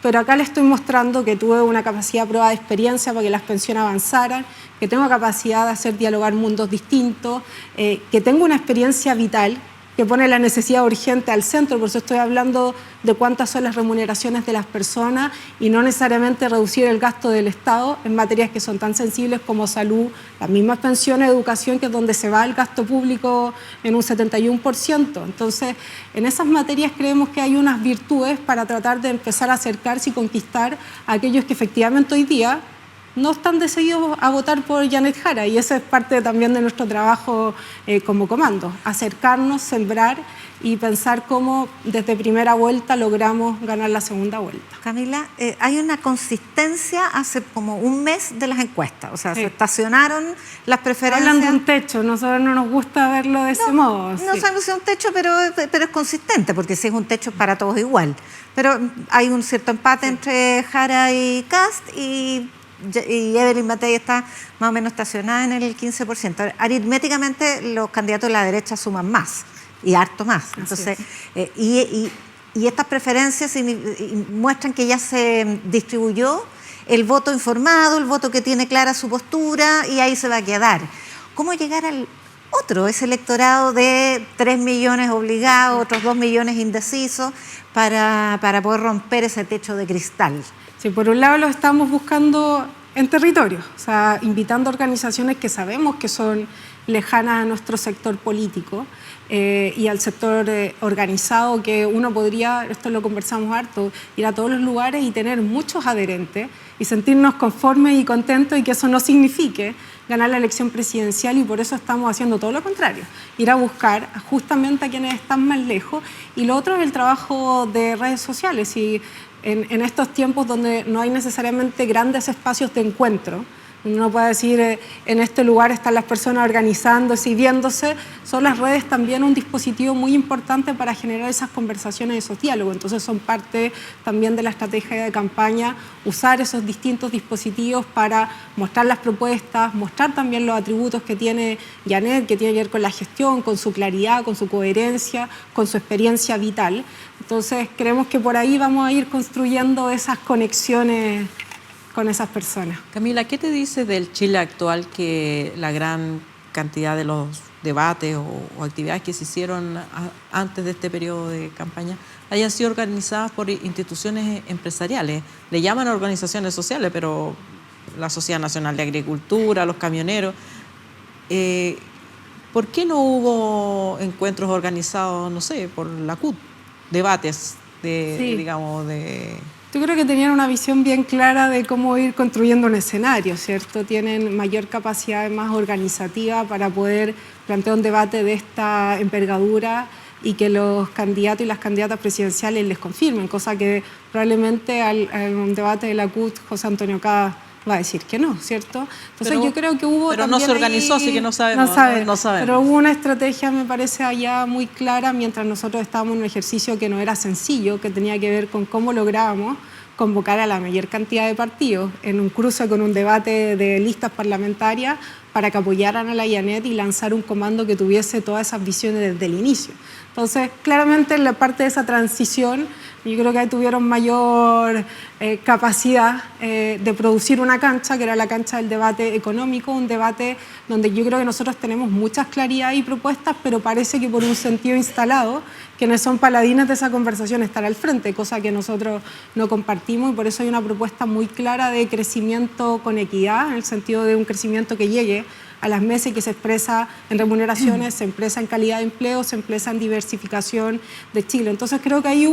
pero acá le estoy mostrando que tuve una capacidad de prueba de experiencia para que las pensiones avanzaran, que tengo capacidad de hacer dialogar mundos distintos, que tengo una experiencia vital que pone la necesidad urgente al centro, por eso estoy hablando de cuántas son las remuneraciones de las personas y no necesariamente reducir el gasto del Estado en materias que son tan sensibles como salud, las mismas pensiones, educación, que es donde se va el gasto público en un 71%. Entonces, en esas materias creemos que hay unas virtudes para tratar de empezar a acercarse y conquistar a aquellos que efectivamente hoy día no están decididos a votar por Janet Jara, y eso es parte también de nuestro trabajo como comando, acercarnos, sembrar y pensar cómo desde primera vuelta logramos ganar la segunda vuelta. Camila, hay una consistencia hace como un mes de las encuestas, o sea, se estacionaron las preferencias. Hablan de un techo, nosotros no nos gusta verlo de ese modo. No sabemos si es un techo, pero es consistente, porque si es un techo es para todos igual. Pero hay un cierto empate entre Jara y Kast, y Evelyn Matei está más o menos estacionada en el 15%. Aritméticamente los candidatos de la derecha suman más y harto más. Entonces, y estas preferencias muestran que ya se distribuyó el voto informado, el voto que tiene clara su postura, y ahí se va a quedar. ¿Cómo llegar al otro, ese electorado de 3 millones obligados, otros 2 millones indecisos, para poder romper ese techo de cristal? Sí, por un lado lo estamos buscando en territorio, o sea, invitando a organizaciones que sabemos que son lejanas a nuestro sector político y al sector organizado, que uno podría, esto lo conversamos harto, ir a todos los lugares y tener muchos adherentes y sentirnos conformes y contentos, y que eso no signifique ganar la elección presidencial, y por eso estamos haciendo todo lo contrario, ir a buscar justamente a quienes están más lejos. Y lo otro es el trabajo de redes sociales, y en estos tiempos donde no hay necesariamente grandes espacios de encuentro. Uno puede decir, en este lugar están las personas organizándose y viéndose, son las redes también un dispositivo muy importante para generar esas conversaciones y esos diálogos. Entonces son parte también de la estrategia de campaña, usar esos distintos dispositivos para mostrar las propuestas, mostrar también los atributos que tiene Janet, que tiene que ver con la gestión, con su claridad, con su coherencia, con su experiencia vital. Entonces creemos que por ahí vamos a ir construyendo esas conexiones con esas personas. Camila, ¿qué te dice del Chile actual que la gran cantidad de los debates o actividades que se hicieron antes de este periodo de campaña hayan sido organizadas por instituciones empresariales? Le llaman organizaciones sociales, pero la Sociedad Nacional de Agricultura, los camioneros. ¿Por qué no hubo encuentros organizados, no sé, por la CUT, debates digamos, de... Yo creo que tenían una visión bien clara de cómo ir construyendo un escenario, ¿cierto? Tienen mayor capacidad más organizativa para poder plantear un debate de esta envergadura y que los candidatos y las candidatas presidenciales les confirmen, cosa que probablemente al un debate de la CUT José Antonio Caz va a decir que no, ¿cierto? Entonces yo creo que hubo... Pero no se organizó, así que no sabemos. No sabemos. Pero hubo una estrategia, me parece, allá muy clara, mientras nosotros estábamos en un ejercicio que no era sencillo, que tenía que ver con cómo lográbamos convocar a la mayor cantidad de partidos en un cruce con un debate de listas parlamentarias para que apoyaran a la Janet y lanzar un comando que tuviese todas esas visiones desde el inicio. Entonces, claramente en la parte de esa transición, yo creo que ahí tuvieron mayor capacidad de producir una cancha, que era la cancha del debate económico, un debate donde yo creo que nosotros tenemos muchas claridades y propuestas, pero parece que por un sentido instalado, quienes son paladines de esa conversación están al frente, cosa que nosotros no compartimos, y por eso hay una propuesta muy clara de crecimiento con equidad, en el sentido de un crecimiento que llegue a las mesas y que se expresa en remuneraciones, se expresa en calidad de empleo, se expresa en diversificación de Chile. Entonces creo que ahí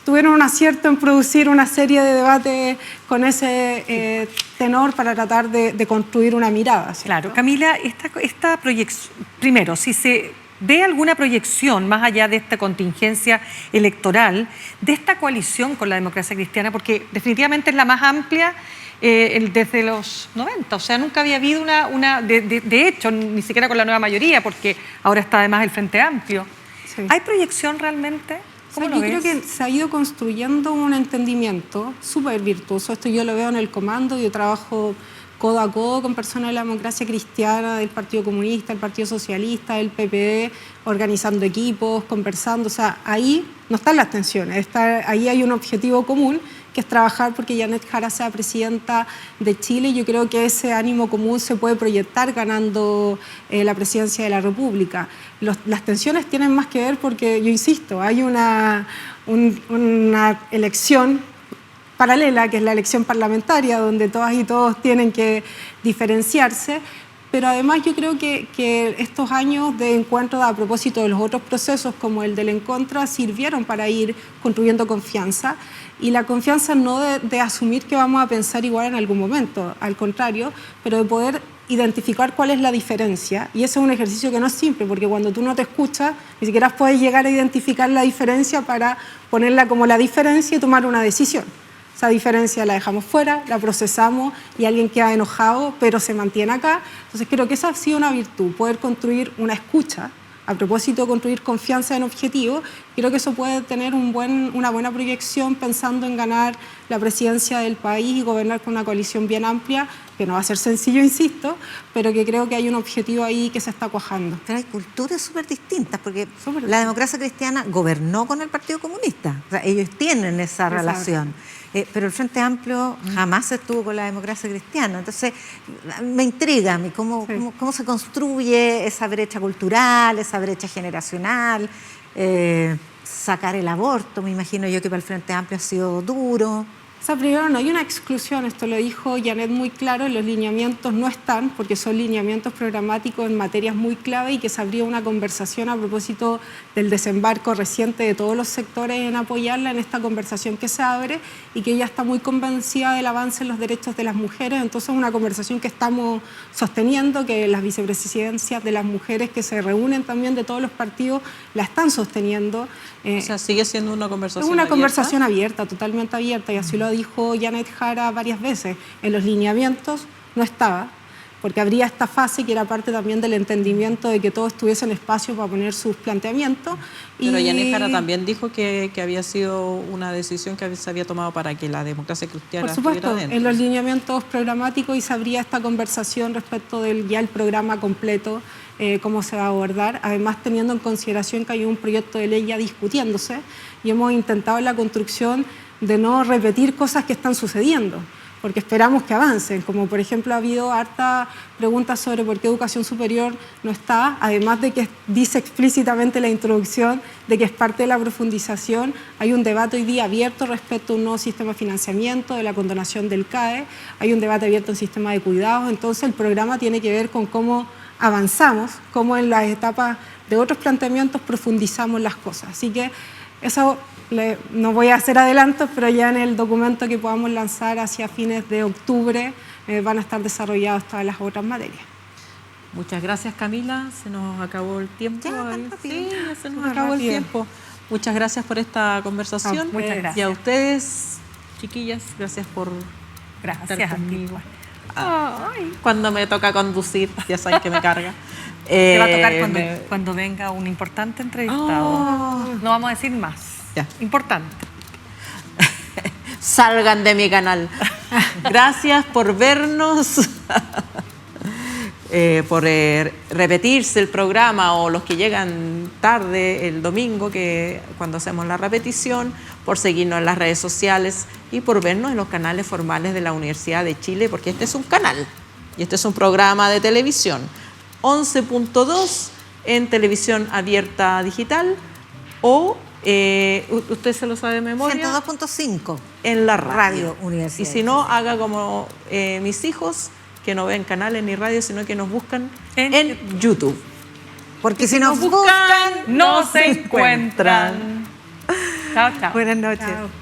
tuvieron un acierto en producir una serie de debates con ese tenor para tratar de construir una mirada, ¿cierto? Claro, Camila, esta proyección, primero, si se ve alguna proyección más allá de esta contingencia electoral, de esta coalición con la democracia cristiana, porque definitivamente es la más amplia desde los 90, o sea, nunca había habido de hecho, ni siquiera con la nueva mayoría, porque ahora está además el Frente Amplio. Sí. ¿Hay proyección realmente? ¿Cómo lo ves? Yo creo que se ha ido construyendo un entendimiento súper virtuoso. Esto yo lo veo en el comando, yo trabajo codo a codo con personas de la democracia cristiana, del Partido Comunista, del Partido Socialista, del PPD, organizando equipos, conversando. O sea, ahí no están las tensiones, ahí hay un objetivo común, que es trabajar porque Janet Jara sea presidenta de Chile, y yo creo que ese ánimo común se puede proyectar ganando la presidencia de la República. Las tensiones tienen más que ver porque, yo insisto, hay una elección paralela, que es la elección parlamentaria, donde todas y todos tienen que diferenciarse, pero además yo creo que estos años de encuentro a propósito de los otros procesos, como el del Encontra, sirvieron para ir construyendo confianza, y la confianza no de asumir que vamos a pensar igual en algún momento, al contrario, pero de poder identificar cuál es la diferencia, y eso es un ejercicio que no es simple, porque cuando tú no te escuchas, ni siquiera puedes llegar a identificar la diferencia para ponerla como la diferencia y tomar una decisión. Esa diferencia la dejamos fuera, la procesamos y alguien queda enojado, pero se mantiene acá. Entonces creo que esa ha sido una virtud, poder construir una escucha, a propósito de construir confianza en objetivos. Creo que eso puede tener una buena proyección pensando en ganar la presidencia del país y gobernar con una coalición bien amplia, que no va a ser sencillo, insisto, pero que creo que hay un objetivo ahí que se está cuajando. Pero hay culturas súper distintas, porque la democracia cristiana gobernó con el Partido Comunista, o sea, ellos tienen esa relación. Pero el Frente Amplio jamás estuvo con la democracia cristiana. Entonces, me intriga cómo se construye esa brecha cultural, esa brecha generacional, sacar el aborto. Me imagino yo que para el Frente Amplio ha sido duro. O sea, primero no hay una exclusión, esto lo dijo Janet muy claro, los lineamientos no están porque son lineamientos programáticos en materias muy clave y que se abrió una conversación a propósito del desembarco reciente de todos los sectores en apoyarla en esta conversación que se abre y que ella está muy convencida del avance en los derechos de las mujeres, entonces es una conversación que estamos sosteniendo, que las vicepresidencias de las mujeres que se reúnen también de todos los partidos la están sosteniendo. O sea, sigue siendo una conversación Es una abierta. conversación abierta, totalmente abierta, y así lo dijo Janet Jara varias veces. En los lineamientos no estaba, porque habría esta fase que era parte también del entendimiento de que todos tuviesen espacio para poner sus planteamientos. Pero Janet Jara también dijo que había sido una decisión que se había tomado para que la democracia cristiana por supuesto, estuviera dentro. en los lineamientos programáticos y se abría esta conversación respecto del ya el programa completo, cómo se va a abordar, además teniendo en consideración que hay un proyecto de ley ya discutiéndose y hemos intentado en la construcción de no repetir cosas que están sucediendo, porque esperamos que avancen, como por ejemplo ha habido harta preguntas sobre por qué educación superior no está, además de que dice explícitamente la introducción de que es parte de la profundización, hay un debate hoy día abierto respecto a un nuevo sistema de financiamiento, de la condonación del CAE, hay un debate abierto en sistema de cuidados, entonces el programa tiene que ver con cómo avanzamos, cómo en las etapas de otros planteamientos profundizamos las cosas. Así que eso no voy a hacer adelantos, pero ya en el documento que podamos lanzar hacia fines de octubre van a estar desarrolladas todas las otras materias. Muchas gracias, Camila. Se nos acabó el tiempo. Sí, ya se nos Muy acabó el rápido. tiempo. Muchas gracias por esta conversación. Muchas gracias. Y a ustedes, chiquillas, gracias por Gracias estar a ti. conmigo. Cuando me toca conducir, ya saben que me carga. Te va a tocar cuando venga un importante entrevistado. Oh. No vamos a decir más. Ya. Importante. Salgan de mi canal. Gracias por vernos, por repetirse el programa o los que llegan tarde el domingo, que cuando hacemos la repetición, por seguirnos en las redes sociales y por vernos en los canales formales de la Universidad de Chile, porque este es un canal y este es un programa de televisión. 11.2 en televisión abierta digital o usted se lo sabe de memoria. 102.5 en la radio Universidad. Y si no, haga como mis hijos, que no ven canales ni radio, sino que nos buscan en YouTube. Porque si nos buscan, no se encuentran. Chao, chao. Buenas noches. Chao.